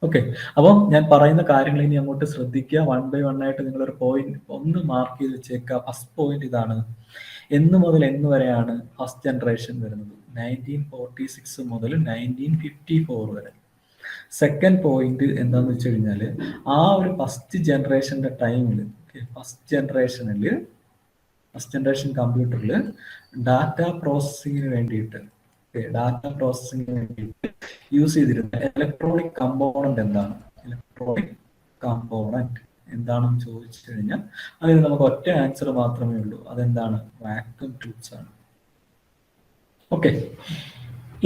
ഓക്കെ, അപ്പം ഞാൻ പറയുന്ന കാര്യങ്ങൾ ഇനി അങ്ങോട്ട് ശ്രദ്ധിക്കുക. 1 by 1 ആയിട്ട് നിങ്ങളൊരു പോയിന്റ് ഒന്ന് മാർക്ക് ചെയ്ത് വെച്ചേക്കുക. ഫസ്റ്റ് പോയിന്റ് ഇതാണ്, എന്ന് മുതൽ എന്ന് വരെയാണ് ഫസ്റ്റ് ജനറേഷൻ വരുന്നത്, 1946 മുതൽ 1954 വരെ. സെക്കൻഡ് പോയിന്റ് എന്താന്ന് വെച്ച് കഴിഞ്ഞാൽ ആ ഒരു ഫസ്റ്റ് ജനറേഷന്റെ ടൈമിൽ, ഫസ്റ്റ് ജനറേഷൻ കമ്പ്യൂട്ടറിൽ ഡാറ്റ പ്രോസസ്സിങ്ങിന് വേണ്ടിയിട്ട് യൂസ് ചെയ്തിരുന്ന ഇലക്ട്രോണിക് കമ്പോണന്റ് എന്താണ്, ഇലക്ട്രോണിക് കമ്പോണന്റ് എന്താണെന്ന് ചോദിച്ചു കഴിഞ്ഞാൽ അതിന് നമുക്ക് ഒറ്റ ആൻസർ മാത്രമേ ഉള്ളൂ, അതെന്താണ്, വാക്വം ട്യൂബ്സ് ആണ്. ഓക്കെ,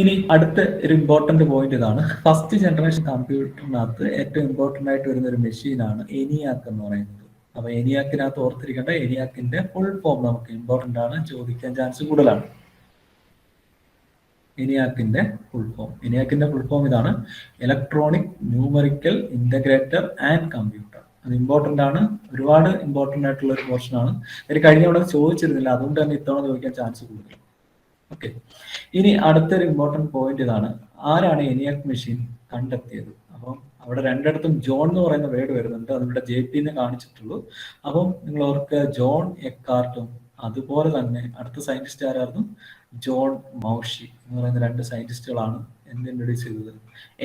ഇനി അടുത്ത ഒരു ഇമ്പോർട്ടന്റ് പോയിന്റ് ഇതാണ്, ഫസ്റ്റ് ജനറേഷൻ കമ്പ്യൂട്ടറിനകത്ത് ഏറ്റവും ഇമ്പോർട്ടന്റ് ആയിട്ട് വരുന്ന ഒരു മെഷീനാണ് ENIAC എന്ന് പറയുന്നത്. അപ്പൊ ENIACിനകത്ത് ഓർത്തിരിക്കേണ്ട, ENIACിന്റെ ഫുൾ ഫോം നമുക്ക് ഇമ്പോർട്ടന്റ് ആണ്, ചോദിക്കാൻ ചാൻസ് കൂടുതലാണ്. ENIACിന്റെ ഫുൾ ഫോം ഇതാണ്, electronic numerical integrator and computer. അത് ഇമ്പോർട്ടൻ്റ് ആണ്, ഒരുപാട് ഇമ്പോർട്ടൻ്റ് ആയിട്ടുള്ള ഒരു പോർഷൻ ആണ്. ഒരു കഴിഞ്ഞ അവിടെ ചോദിച്ചിരുന്നില്ല, അതുകൊണ്ട് തന്നെ ഇത്തവണ ചോദിക്കാൻ ചാൻസ് കൂടുതൽ. ഓക്കെ, ഇനി അടുത്തൊരു ഇമ്പോർട്ടൻറ്റ് പോയിന്റ് ഇതാണ്, ആരാണ് ENIAC മെഷീൻ കണ്ടെത്തിയത്? അപ്പം അവിടെ രണ്ടിടത്തും ജോൺ എന്ന് പറയുന്ന വേർഡ് വരുന്നുണ്ട്, അതിവിടെ JP എന്ന് കാണിച്ചിട്ടുള്ളൂ. അപ്പം നിങ്ങൾ ഓർക്കുക, ജോൺ എക്കാർട്ടും അതുപോലെ തന്നെ അടുത്ത സയന്റിസ്റ്റ് ആരായിരുന്നു? ജോൺ മൗഷി എന്ന് പറയുന്ന രണ്ട് സയന്റിസ്റ്റുകളാണ് എന്ത് ഇൻട്രൊഡ്യൂസ് ചെയ്തത്?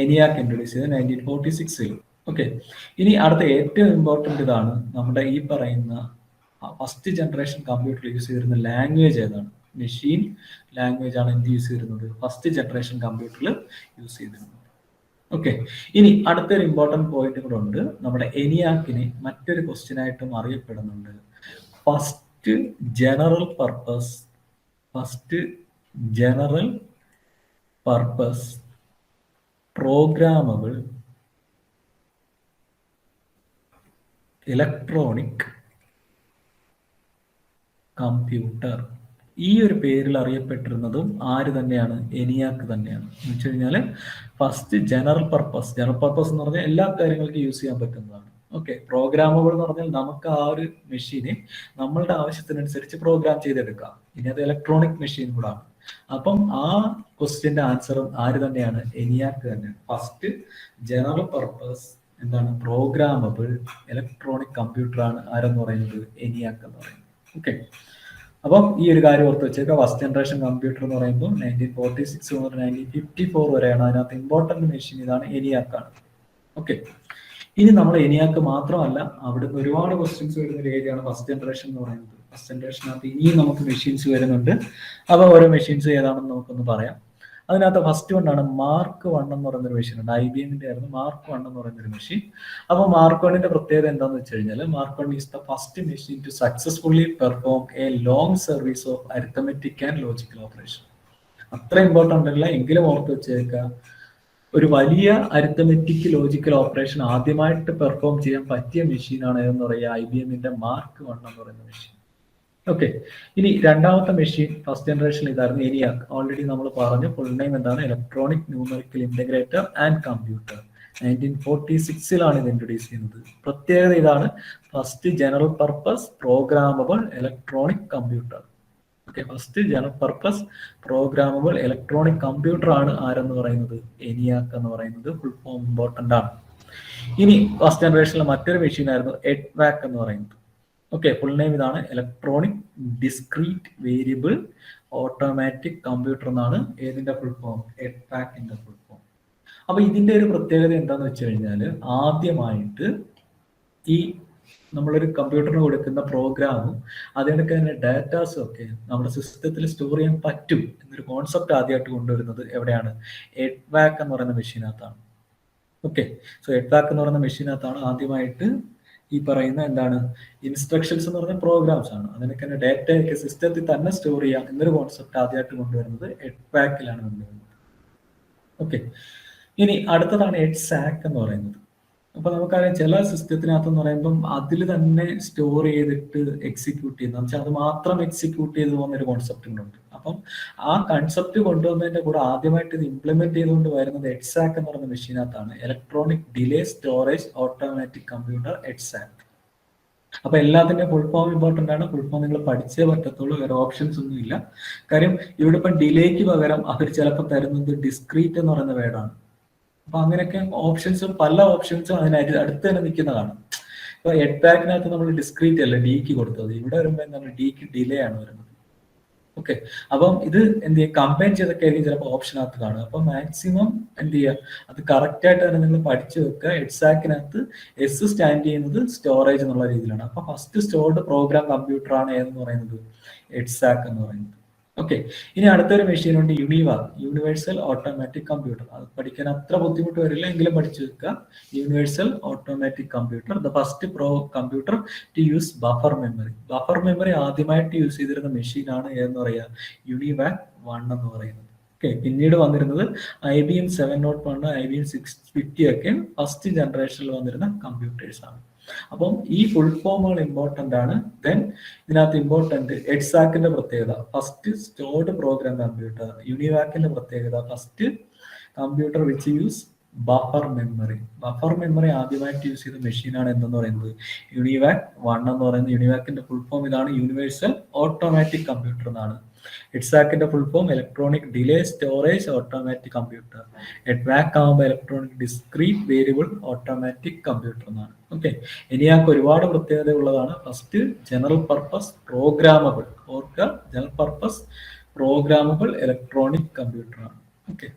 ENIAC ഇൻട്രൊഡ്യൂസ് ചെയ്തത് 1946-ൽ. ഓക്കെ, ഇനി അടുത്ത ഏറ്റവും ഇമ്പോർട്ടൻ്റ് ഇതാണ്, നമ്മുടെ ഈ പറയുന്ന ഫസ്റ്റ് ജനറേഷൻ കമ്പ്യൂട്ടർ യൂസ് ചെയ്തിരുന്ന ലാംഗ്വേജ് ഏതാണ്? മെഷീൻ ലാംഗ്വേജ് ആണ് എന്ത് യൂസ് ചെയ്തിരുന്നത്? ഫസ്റ്റ് ജനറേഷൻ കമ്പ്യൂട്ടറിൽ യൂസ് ചെയ്തിരുന്നത്. ഓക്കെ, ഇനി അടുത്തൊരു ഇമ്പോർട്ടൻറ്റ് പോയിന്റ് കൂടെ ഉണ്ട്. നമ്മുടെ ENIACനെ മറ്റൊരു ക്വസ്റ്റ്യൻ ആയിട്ടും അറിയപ്പെടുന്നുണ്ട്, first general purpose programmable electronic computer. ഈ ഒരു പേരിൽ അറിയപ്പെട്ടിരുന്നതും ആര് തന്നെയാണ്? ENIAC തന്നെയാണ്. എന്ന് വെച്ച് കഴിഞ്ഞാൽ ഫസ്റ്റ് ജനറൽ പർപ്പസ് എന്ന് പറഞ്ഞാൽ എല്ലാ കാര്യങ്ങൾക്കും യൂസ് ചെയ്യാൻ പറ്റുന്നതാണ്. ഓക്കെ, പ്രോഗ്രാമബിൾ എന്ന് പറഞ്ഞാൽ നമുക്ക് ആ ഒരു മെഷീനെ നമ്മളുടെ ആവശ്യത്തിനനുസരിച്ച് പ്രോഗ്രാം ചെയ്തെടുക്കാം. ഇനി അത് ഇലക്ട്രോണിക് മെഷീൻ കൂടാണ്. അപ്പം ആ ക്വസ്റ്റ്യന്റെ ആൻസറും ആര് തന്നെയാണ്? ENIAC തന്നെയാണ്. ഫസ്റ്റ് ജനറൽ പർപ്പസ് എന്താണ്? പ്രോഗ്രാമബിൾ ഇലക്ട്രോണിക് കമ്പ്യൂട്ടർ ആണ് ആരെന്ന് പറയുന്നത്? ENIAC എന്ന് പറയുന്നത്. ഓക്കെ, അപ്പം ഈ ഒരു കാര്യം ഓർത്ത് വെച്ചേക്കുക. ഫസ്റ്റ് ജനറേഷൻ കമ്പ്യൂട്ടർ എന്ന് പറയുമ്പോൾ 1946 മുതൽ 1954 വരെയാണ്. അതിനകത്ത് ഇമ്പോർട്ടന്റ് മെഷീൻ ഇതാണ്, ENIAC ആണ്. ഓക്കെ, ഇനി നമ്മൾ ENIAC മാത്രമല്ല, അവിടുന്ന് ഒരുപാട് ക്വസ്റ്റ്യൻസ് വരുന്ന ഒരു ഏരിയയാണ് ഫസ്റ്റ് ജനറേഷൻ എന്ന് പറയുന്നത്. ഫസ്റ്റ് ജനറേഷനകത്ത് ഇനിയും നമുക്ക് മെഷീൻസ് വരുന്നുണ്ട്. അപ്പോൾ ഓരോ മെഷീൻസ് ഏതാണെന്ന് നമുക്കൊന്ന് പറയാം. അതിനകത്ത് ഫസ്റ്റ് വണ്ണാണ് മാർക്ക് 1 എന്ന് പറയുന്നൊരു മെഷീൻ ഉണ്ട്. IBMന്റെ ആയിരുന്നു മാർക്ക് 1 എന്ന് പറയുന്നൊരു മെഷീൻ. അപ്പോൾ മാർക്ക് 1ന്റെ പ്രത്യേകത എന്താണെന്ന് വെച്ച് കഴിഞ്ഞാൽ, mark 1 is the first machine to successfully perform a long service of arithmetic and logical operation. അത്ര ഇമ്പോർട്ടൻ്റ് അല്ല, എങ്കിലും ഓർത്ത് വെച്ചേക്കുക, ഒരു വലിയ അരിത്തമെറ്റിക് ലോജിക്കൽ ഓപ്പറേഷൻ ആദ്യമായിട്ട് പെർഫോം ചെയ്യാൻ പറ്റിയ മെഷീനാണ് എന്ന് പറയുക IBMന്റെ മാർക്ക് 1 എന്ന് പറയുന്ന മെഷീൻ. ഓക്കെ, ഇനി രണ്ടാമത്തെ മെഷീൻ ഫസ്റ്റ് ജനറേഷനിൽ ഇതായിരുന്നു, ENIAC. ഓൾറെഡി നമ്മൾ പറഞ്ഞു, ഫുൾ നെയിം എന്താണ്? Electronic numerical integrator and computer. 1946-ലാണ് ഇത് ഇൻട്രൊഡ്യൂസ് ചെയ്യുന്നത്. പ്രത്യേകത ഇതാണ്, first general purpose programmable electronic computer. Okay, first general purpose programmable electronic computer ആണ് ആരെന്ന് പറയുന്നത്? ENIAC എന്ന് പറയുന്നത്. ഫുൾ ഫോം ഇമ്പോർട്ടൻ്റ് ആണ്. ഇനി ഫസ്റ്റ് ജനറേഷനിലെ മറ്റൊരു മെഷീൻ ആയിരുന്നു EDVAC എന്ന് പറയുന്നത്. ഓക്കെ, ഫുൾ നെയിം ഇതാണ്, electronic discrete variable automatic computer എന്നാണ് ഏതിന്റെ ഫുൾ ഫോം? EDVACന്റെ ഫുൾ ഫോം. അപ്പൊ ഇതിന്റെ ഒരു പ്രത്യേകത എന്താന്ന് വെച്ച് കഴിഞ്ഞാൽ, ആദ്യമായിട്ട് ഈ നമ്മളൊരു കമ്പ്യൂട്ടറിന് കൊടുക്കുന്ന പ്രോഗ്രാമും അതിനൊക്കെ തന്നെ ഡാറ്റാസും ഒക്കെ നമ്മുടെ സിസ്റ്റത്തിൽ സ്റ്റോർ ചെയ്യാൻ പറ്റും എന്നൊരു കോൺസെപ്റ്റ് ആദ്യമായിട്ട് കൊണ്ടുവരുന്നത് എവിടെയാണ്? EDVAC എന്ന് പറയുന്ന മെഷീനകത്താണ്. ഓക്കെ, സോ EDVAC എന്ന് പറയുന്ന മെഷീനകത്താണ് ആദ്യമായിട്ട് ഈ പറയുന്ന എന്താണ് ഇൻസ്ട്രക്ഷൻസ് എന്ന് പറഞ്ഞ പ്രോഗ്രാംസ് ആണ്, അതിനൊക്കെ തന്നെ ഡാറ്റയൊക്കെ സിസ്റ്റത്തിൽ തന്നെ സ്റ്റോർ ചെയ്യാം എന്നൊരു കോൺസെപ്റ്റ് ആദ്യമായിട്ട് കൊണ്ടുവരുന്നത് EDVAC-ലാണ് കൊണ്ടുവരുന്നത്. ഓക്കെ, ഇനി അടുത്തതാണ് EDSAC എന്ന് പറയുന്നത്. അപ്പൊ നമുക്കറിയാം, ചില സിസ്റ്റത്തിനകത്ത് എന്ന് പറയുമ്പം അതിൽ തന്നെ സ്റ്റോർ ചെയ്തിട്ട് എക്സിക്യൂട്ട് ചെയ്യുന്ന, വെച്ചാൽ അത് മാത്രം എക്സിക്യൂട്ട് ചെയ്ത് പോകുന്ന ഒരു കോൺസെപ്റ്റ് ഉണ്ട്. അപ്പം ആ കൺസെപ്റ്റ് കൊണ്ടുവന്നതിന്റെ കൂടെ ആദ്യമായിട്ട് ഇത് ഇംപ്ലിമെന്റ് ചെയ്തുകൊണ്ട് വരുന്നത് EDSAC എന്ന് പറയുന്ന മെഷീനകത്താണ്, electronic delay storage automatic computer EDSAC. അപ്പൊ എല്ലാത്തിന്റെ ഫുൾ ഫോം ഇമ്പോർട്ടന്റ് ആണ്. ഫുൾ ഫോം നിങ്ങൾ പഠിച്ചേ പറ്റത്തുള്ളൂ, വേറെ ഓപ്ഷൻസ് ഒന്നും ഇല്ല. കാര്യം ഇവിടെ ഇപ്പം ഡിലേക്ക് പകരം അവർ ചിലപ്പോൾ തരുന്നത് ഡിസ്ക്രീറ്റ് എന്ന് പറയുന്ന വേർഡാണ്. അപ്പൊ അങ്ങനെയൊക്കെ ഓപ്ഷൻസും പല ഓപ്ഷൻസും അതിന് അടുത്ത് തന്നെ നിൽക്കുന്നതാണ്. ഇപ്പൊ EDVAC-നകത്ത് നമ്മൾ ഡിസ്ക്രീറ്റ് അല്ല ഡിക്ക് കൊടുത്തത്, ഇവിടെ വരുമ്പോൾ എന്താണ് ഡിക്ക് ഡിലേ ആണ് വരുന്നത്. ഓക്കെ, അപ്പം ഇത് എന്ത് ചെയ്യുക, കമ്പൈൻ ചെയ്തൊക്കെ ആയിരിക്കും ചിലപ്പോൾ ഓപ്ഷനകത്ത് കാണുക. അപ്പൊ മാക്സിമം എന്ത് ചെയ്യുക, അത് കറക്റ്റ് ആയിട്ട് തന്നെ നിങ്ങൾ പഠിച്ചു വെക്കുക. EDSAC-നകത്ത് S സ്റ്റാൻഡ് ചെയ്യുന്നത് സ്റ്റോറേജ് എന്നുള്ള രീതിയിലാണ്. അപ്പൊ ഫസ്റ്റ് സ്റ്റോർഡ് പ്രോഗ്രാം കമ്പ്യൂട്ടർ ആണ് ഏതെന്ന് പറയുന്നത്? EDSAC എന്ന് പറയുന്നത്. ഓക്കെ, ഇനി അടുത്തൊരു മെഷീൻ ഉണ്ട്, UNIVAC, യൂണിവേഴ്സൽ ഓട്ടോമാറ്റിക് കമ്പ്യൂട്ടർ. അത് പഠിക്കാൻ അത്ര ബുദ്ധിമുട്ട് വരില്ല, എങ്കിലും പഠിച്ചു വെക്കുക. Universal automatic computer, the first computer to use buffer memory. Buffer memory ആദ്യമായിട്ട് യൂസ് ചെയ്തിരുന്ന മെഷീനാണ് ഏതെന്ന് പറയുക? UNIVAC 1 എന്ന് പറയുന്നത്. ഓക്കെ, പിന്നീട് വന്നിരുന്നത് IBM 701, IBM 650 ഒക്കെ ഫസ്റ്റ് ജനറേഷനിൽ വന്നിരുന്ന കമ്പ്യൂട്ടേഴ്സ് ആണ്. അപ്പം ഈ ഫുൾ ഫോമുകൾ ഇമ്പോർട്ടന്റ് ആണ്. ദെൻ ഇതിനകത്ത് ഇമ്പോർട്ടന്റ് EDSAC-ന്റെ പ്രത്യേകത ഫസ്റ്റ് സ്റ്റോർഡ് പ്രോഗ്രാം കമ്പ്യൂട്ടർ, UNIVAC-ന്റെ പ്രത്യേകത first computer which use buffer memory ആദ്യമായിട്ട് യൂസ് ചെയ്ത മെഷീനാണ് എന്തെന്ന് പറയുന്നത് യൂണിവാക് 1 എന്ന് പറയുന്നത്. യൂണിവാക്കിന്റെ ഫുൾ ഫോം ഇതാണ്, യൂണിവേഴ്സൽ ഓട്ടോമാറ്റിക് കമ്പ്യൂട്ടർ എന്നാണ്. എഡ്സാക്കിന്റെ full form electronic delay storage automatic computer. EDVAC ആകുമ്പോൾ electronic discrete variable automatic computer എന്നാണ്. ഓക്കെ, ENIAC ഒരുപാട് പ്രത്യേകത ഉള്ളതാണ്. ഫസ്റ്റ് ജനറൽ പർപ്പസ് പ്രോഗ്രാമബിൾ, ഓർക്കുക general purpose programmable electronic computer ആണ്. ഓക്കെ,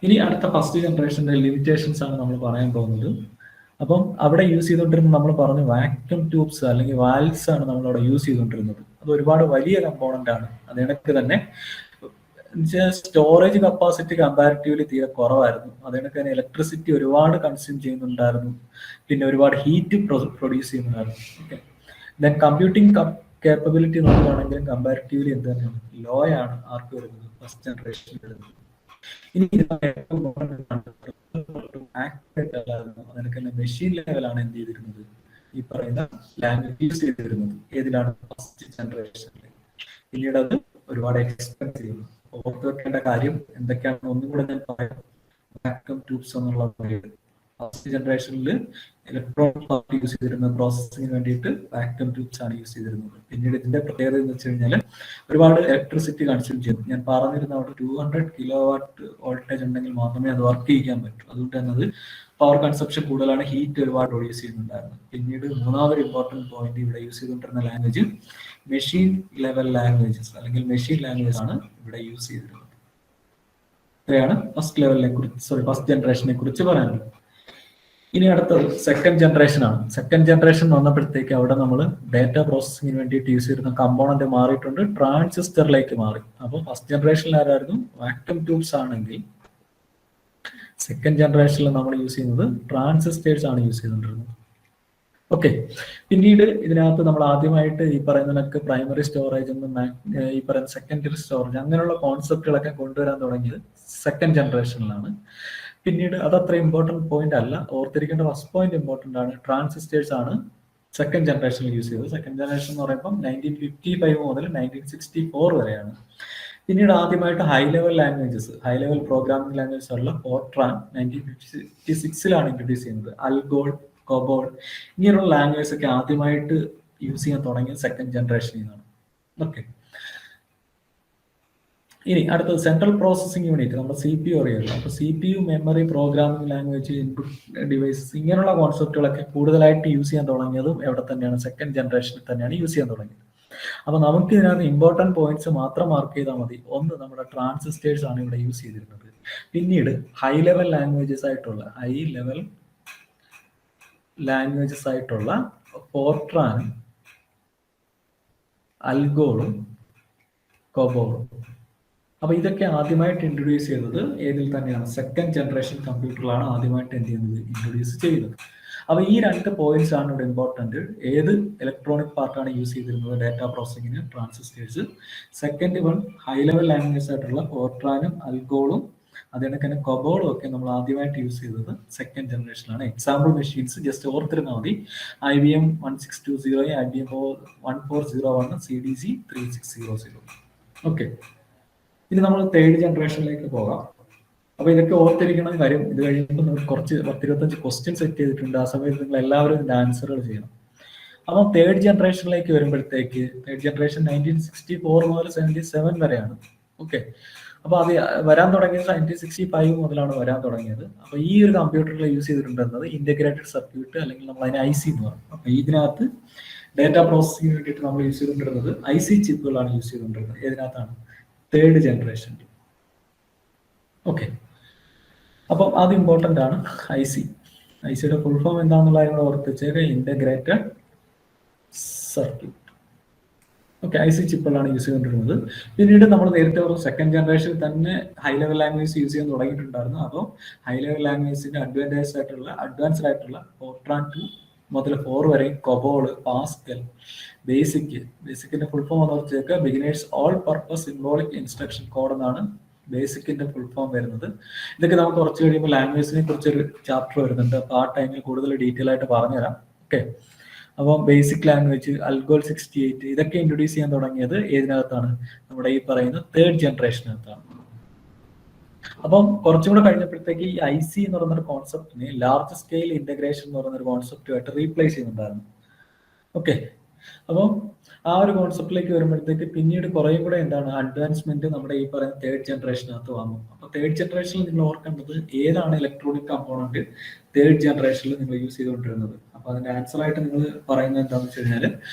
ഇനി അടുത്ത ഫസ്റ്റ് ജനറേഷന്റെ ലിമിറ്റേഷൻസ് ആണ് നമ്മൾ പറയാൻ പോകുന്നത്. അപ്പം അവിടെ യൂസ് ചെയ്തുകൊണ്ടിരുന്ന നമ്മൾ പറഞ്ഞു വാക്യൂം ട്യൂബ്സ് അല്ലെങ്കിൽ വാൽവ്സ് ആണ് നമ്മൾ അവിടെ യൂസ് ചെയ്തുകൊണ്ടിരുന്നത്. അത് ഒരുപാട് വലിയ കമ്പോണന്റ് ആണ്. അതിനൊക്കെ തന്നെ സ്റ്റോറേജ് കപ്പാസിറ്റി കമ്പാരിറ്റീവ്ലി തീരെ കുറവായിരുന്നു. അതിനൊക്കെ തന്നെ ഇലക്ട്രിസിറ്റി ഒരുപാട് കൺസ്യൂം ചെയ്യുന്നുണ്ടായിരുന്നു, പിന്നെ ഒരുപാട് ഹീറ്റ് പ്രൊഡ്യൂസ് ചെയ്യുന്നുണ്ടായിരുന്നു. ഓക്കെ, ദെൻ കമ്പ്യൂട്ടിംഗ് കേപ്പബിലിറ്റി നോക്കുകയാണെങ്കിലും കമ്പാരിറ്റീവ്ലി എന്ത് തന്നെയാണ്, ലോ ആണ് ആർക്ക് വരുന്നത്, ഫസ്റ്റ് ജനറേഷനിൽ വരുന്നത്. ഇനി അതിനൊക്കെ മെഷീൻ ലെവലാണ് എന്ത് ചെയ്തിരുന്നത്, ഈ പറയുന്ന ലാംഗ്വേജ് യൂസ് ചെയ്തിരുന്നത്. ഏതിലാണ്, ഫസ്റ്റ് ജനറേഷനിൽ. പിന്നീട് അത് ഒരുപാട് എക്സ്പെൻസീവ്. ഓർത്ത് വെക്കേണ്ട കാര്യം എന്തൊക്കെയാണ് ഒന്നും കൂടെ ഞാൻ പറയാം. വാക്യൂം ട്യൂബ്സ് എന്നുള്ള ഫസ്റ്റ് ജനറേഷനിൽ ഇലക്ട്രോണിക് യൂസ് ചെയ്തിരുന്ന പ്രോസസ്സിന് വേണ്ടിയിട്ട് വാക്യൂം ട്യൂബ്സ് ആണ് യൂസ് ചെയ്തിരുന്നത്. പിന്നീട് ഇതിന്റെ പ്രത്യേകത എന്ന് വെച്ച് കഴിഞ്ഞാൽ ഒരുപാട് ഇലക്ട്രിസിറ്റി കൺസ്യൂം ചെയ്യുന്നു. ഞാൻ പറഞ്ഞിരുന്ന അവിടെ 200 കിലോവാട്ട് വോൾട്ടേജ് ഉണ്ടെങ്കിൽ മാത്രമേ അത് വർക്ക് ചെയ്യാൻ പറ്റൂ. അതുകൊണ്ട് തന്നെ അത് പവർ കൺസപ്ഷൻ കൂടുതലാണ്, ഹീറ്റ് ഒരുപാട് പ്രൊഡ്യൂസ് ചെയ്യുന്നുണ്ടായിരുന്നു. പിന്നീട് മൂന്നാമതൊരു ഇമ്പോർട്ടന്റ് പോയിന്റ് ഇവിടെ യൂസ് ചെയ്തുകൊണ്ടിരുന്ന ലാംഗ്വേജ് മെഷീൻ ലെവൽ ലാംഗ്വേജസ് അല്ലെങ്കിൽ മെഷീൻ ലാംഗ്വേജ് ആണ് ഇവിടെ യൂസ് ചെയ്തിരുന്നത്. ഇത്രയാണ് ഫസ്റ്റ് ജനറേഷനെ കുറിച്ച് പറയാനുള്ളത്. ഇനി അടുത്തത് സെക്കൻഡ് ജനറേഷൻ ആണ്. സെക്കൻഡ് ജനറേഷൻ വന്നപ്പോഴത്തേക്ക് അവിടെ നമ്മൾ ഡാറ്റ പ്രോസസ്സിങ്ങിന് വേണ്ടിയിട്ട് യൂസ് ചെയ്തിരുന്ന കമ്പോണന്റ് മാറിയിട്ടുണ്ട്, ട്രാൻസിസ്റ്ററിലേക്ക് മാറി. അപ്പോൾ ഫസ്റ്റ് ജനറേഷനിൽ ആരായിരുന്നു, വാക്യൂം ട്യൂബ്സ് ആണെങ്കിൽ സെക്കൻഡ് ജനറേഷനിൽ നമ്മൾ യൂസ് ചെയ്യുന്നത് ട്രാൻസിസ്റ്റേഴ്സ് ആണ് യൂസ് ചെയ്തുകൊണ്ടിരുന്നത്. ഓക്കെ, പിന്നീട് ഇതിനകത്ത് നമ്മൾ ആദ്യമായിട്ട് ഈ പറയുന്നതൊക്കെ പ്രൈമറി സ്റ്റോറേജ് എന്നും ഈ പറയുന്ന സെക്കൻഡറി സ്റ്റോറേജ് അങ്ങനെയുള്ള കോൺസെപ്റ്റുകളൊക്കെ കൊണ്ടുവരാൻ തുടങ്ങിയത് സെക്കൻഡ് ജനറേഷനിലാണ്. പിന്നീട് അതത്ര ഇമ്പോർട്ടന്റ് പോയിന്റ് അല്ല, ഓർത്തിരിക്കേണ്ട ഫസ്റ്റ് പോയിന്റ് ഇമ്പോർട്ടന്റ് ആണ്. ട്രാൻസിസ്റ്റേഴ്സ് ആണ് സെക്കൻഡ് ജനറേഷനിൽ യൂസ് ചെയ്തത്. സെക്കൻഡ് ജനറേഷൻ എന്ന് പറയുമ്പോൾ 1955 മുതൽ 1964 വരെയാണ്. പിന്നീട് ആദ്യമായിട്ട് ഹൈ ലെവൽ പ്രോഗ്രാമിംഗ് ലാംഗ്വേജസ് ഉള്ള ഫോർട്രാൻ 1956 ഇൻട്രൊഡ്യൂസ് ചെയ്യുന്നത്. അൽഗോൾ, കൊബോൾ ഇങ്ങനെയുള്ള ലാംഗ്വേജസ് ഒക്കെ ആദ്യമായിട്ട് യൂസ് ചെയ്യാൻ തുടങ്ങിയത് സെക്കൻഡ് ജനറേഷനിൽ നിന്നാണ്. ഓക്കെ, ഇനി അടുത്തത് സെൻട്രൽ പ്രോസസിംഗ് യൂണിറ്റ്, നമ്മുടെ CPU അറിയാമല്ലോ. അപ്പൊ CPU, memory, programming language, input devices ഇങ്ങനെയുള്ള കോൺസെപ്റ്റുകളൊക്കെ കൂടുതലായിട്ട് യൂസ് ചെയ്യാൻ തുടങ്ങിയതും എവിടെ തന്നെയാണ്, സെക്കൻഡ് ജനറേഷനിൽ തന്നെയാണ് യൂസ് ചെയ്യാൻ തുടങ്ങിയത്. അപ്പൊ നമുക്ക് ഇതിനകത്ത് ഇമ്പോർട്ടന്റ് പോയിന്റ്സ് മാത്രം മാർക്ക് ചെയ്താൽ മതി. ഒന്ന്, നമ്മുടെ ട്രാൻസിസ്റ്റേഴ്സ് ആണ് ഇവിടെ യൂസ് ചെയ്തിരുന്നത്. പിന്നീട് ഹൈ ലെവൽ ലാംഗ്വേജസ് ആയിട്ടുള്ള ഫോർട്രാനും അൽഗോളും കൊബോളും. അപ്പൊ ഇതൊക്കെ ആദ്യമായിട്ട് ഇൻട്രൊഡ്യൂസ് ചെയ്തത് ഏതിൽ തന്നെയാണ്, സെക്കൻഡ് ജനറേഷൻ കമ്പ്യൂട്ടറിലാണ് ആദ്യമായിട്ട് എന്ത് ചെയ്യുന്നത്, ഇൻട്രൊഡ്യൂസ് ചെയ്യുന്നത്. അപ്പൊ ഈ രണ്ട് പോയിന്റ്സ് ആണ് ഇവിടെ ഇമ്പോർട്ടന്റ്. ഏത് ഇലക്ട്രോണിക് പാർട്ടാണ് യൂസ് ചെയ്തിരുന്നത് ഡാറ്റ പ്രോസസിങ്ങിന്, transistors. Second one, high level language ആയിട്ടുള്ള ഫോർട്രാനും അൽഗോളും അതിനൊക്കെ തന്നെ കൊബോളും ഒക്കെ നമ്മൾ ആദ്യമായിട്ട് യൂസ് ചെയ്തത് സെക്കൻഡ് ജനറേഷനിലാണ്. എക്സാമ്പിൾ മെഷീൻസ് ജസ്റ്റ് ഓർത്തിരുന്നാൽ മതി. IBM 1620, IBM 1401, CDC 3600. ഓക്കെ, ഇനി നമ്മൾ തേർഡ് ജനറേഷനിലേക്ക് പോകാം. അപ്പൊ ഇതൊക്കെ ഓർത്തിരിക്കുന്ന കാര്യം, ഇത് കഴിയുമ്പോൾ നമ്മൾ കുറച്ച് 10-25 ക്വസ്റ്റ്യൻ സെറ്റ് ചെയ്തിട്ടുണ്ട്. ആ സമയത്ത് നിങ്ങൾ എല്ലാവരും ഇതിന്റെ ആൻസറുകൾ ചെയ്യണം. അപ്പൊ തേർഡ് ജനറേഷനിലേക്ക് വരുമ്പോഴത്തേക്ക്, തേർഡ് ജനറേഷൻ 1964 മുതൽ 77 വരെയാണ്. ഓക്കെ, അപ്പൊ അത് വരാൻ തുടങ്ങിയത് 1965 മുതലാണ് വരാൻ തുടങ്ങിയത്. അപ്പൊ ഈ ഒരു കമ്പ്യൂട്ടറിൽ യൂസ് ചെയ്തിട്ടുണ്ടെന്നത് ഇന്റഗ്രേറ്റഡ് സർക്യൂട്ട് അല്ലെങ്കിൽ നമ്മൾ അതിനെ IC എന്ന് പറയും. അപ്പൊ ഇതിനകത്ത് ഡാറ്റ പ്രോസസ്സിങ്ങിന് വേണ്ടിയിട്ട് നമ്മൾ യൂസ് ചെയ്തുകൊണ്ടിരുന്നത് IC ചിപ്പുകളാണ് യൂസ് ചെയ്തുകൊണ്ടിരുന്നത്. ഇതിനകത്താണ് തേർഡ് ജനറേഷൻ. ഓക്കെ, അപ്പം അത് ഇമ്പോർട്ടന്റ് ആണ്. ICയുടെ ഫുൾ ഫോം എന്താണെന്നുള്ള കാര്യം ഓർത്ത് വെച്ചേക്ക്, ഇന്റഗ്രേറ്റഡ് സർക്യൂട്ട്. ഓക്കെ, IC ചിപ്പുകളാണ് യൂസ് ചെയ്തുകൊണ്ടിരുന്നത്. പിന്നീട് നമ്മൾ നേരത്തെ സെക്കൻഡ് ജനറേഷനിൽ തന്നെ ഹൈ ലെവൽ ലാംഗ്വേജ് യൂസ് ചെയ്യാൻ തുടങ്ങിയിട്ടുണ്ടായിരുന്നു. അപ്പോൾ ഹൈ ലെവൽ ലാംഗ്വേജിന്റെ അഡ്വാൻസ്ഡ് ആയിട്ടുള്ള ഫോർട്രാൻ 2 മുതൽ 4 വരെ കൊബോൾ, പാസ്കൽ, ബേസിക്കിന്റെ ഫുൾ ഫോം എന്ന് വെച്ചേക്ക് beginners all purpose symbolic instruction code എന്നാണ് ബേസിക്കിന്റെ ഫുൾ ഫോം വരുന്നത്. ഇതൊക്കെ നമുക്ക് കുറച്ച് കഴിയുമ്പോൾ ലാംഗ്വേജിനെ കുറിച്ചൊരു ചാപ്റ്റർ വരുന്നുണ്ട്. അപ്പോൾ ആ ടൈമിൽ കൂടുതൽ ഡീറ്റെയിൽ ആയിട്ട് പറഞ്ഞുതരാം. ഓക്കെ, അപ്പോൾ ബേസിക് ലാംഗ്വേജ്, അൽഗോൾ 68 ഇതൊക്കെ ഇൻട്രൊഡ്യൂസ് ചെയ്യാൻ തുടങ്ങിയത് ഏതിനകത്താണ്, നമ്മുടെ ഈ പറയുന്ന തേർഡ് ജനറേഷനകത്താണ്. അപ്പം കുറച്ചും കൂടെ കഴിഞ്ഞപ്പോഴത്തേക്ക് ഈ ഐ സി എന്ന് പറയുന്ന ഒരു കോൺസെപ്റ്റിനെ ലാർജ് സ്കെയിൽ ഇന്റഗ്രേഷൻ എന്ന് പറയുന്ന ഒരു കോൺസെപ്റ്റുമായിട്ട് റീപ്ലേസ് ചെയ്യുന്നുണ്ടായിരുന്നു. ഓക്കെ, അപ്പം ആ ഒരു കോൺസെപ്റ്റിലേക്ക് വരുമ്പോഴത്തേക്ക് പിന്നീട് കുറേ കൂടെ എന്താണ് അഡ്വാൻസ്മെന്റ് നമ്മുടെ ഈ പറയുന്ന തേർഡ് ജനറേഷനകത്ത് വന്നു. അപ്പൊ തേർഡ് ജനറേഷനിൽ നിങ്ങൾ ഓർക്കേണ്ടത് ഏതാണ് ഇലക്ട്രോണിക് കമ്പോണന്റ് തേർഡ് ജനറേഷനിൽ നിങ്ങൾ യൂസ് ചെയ്തുകൊണ്ടിരുന്നത്. അപ്പൊ അതിന്റെ ആൻസർ ആയിട്ട് നിങ്ങൾ പറയുന്നത് എന്താണെന്ന് വെച്ച് കഴിഞ്ഞാൽ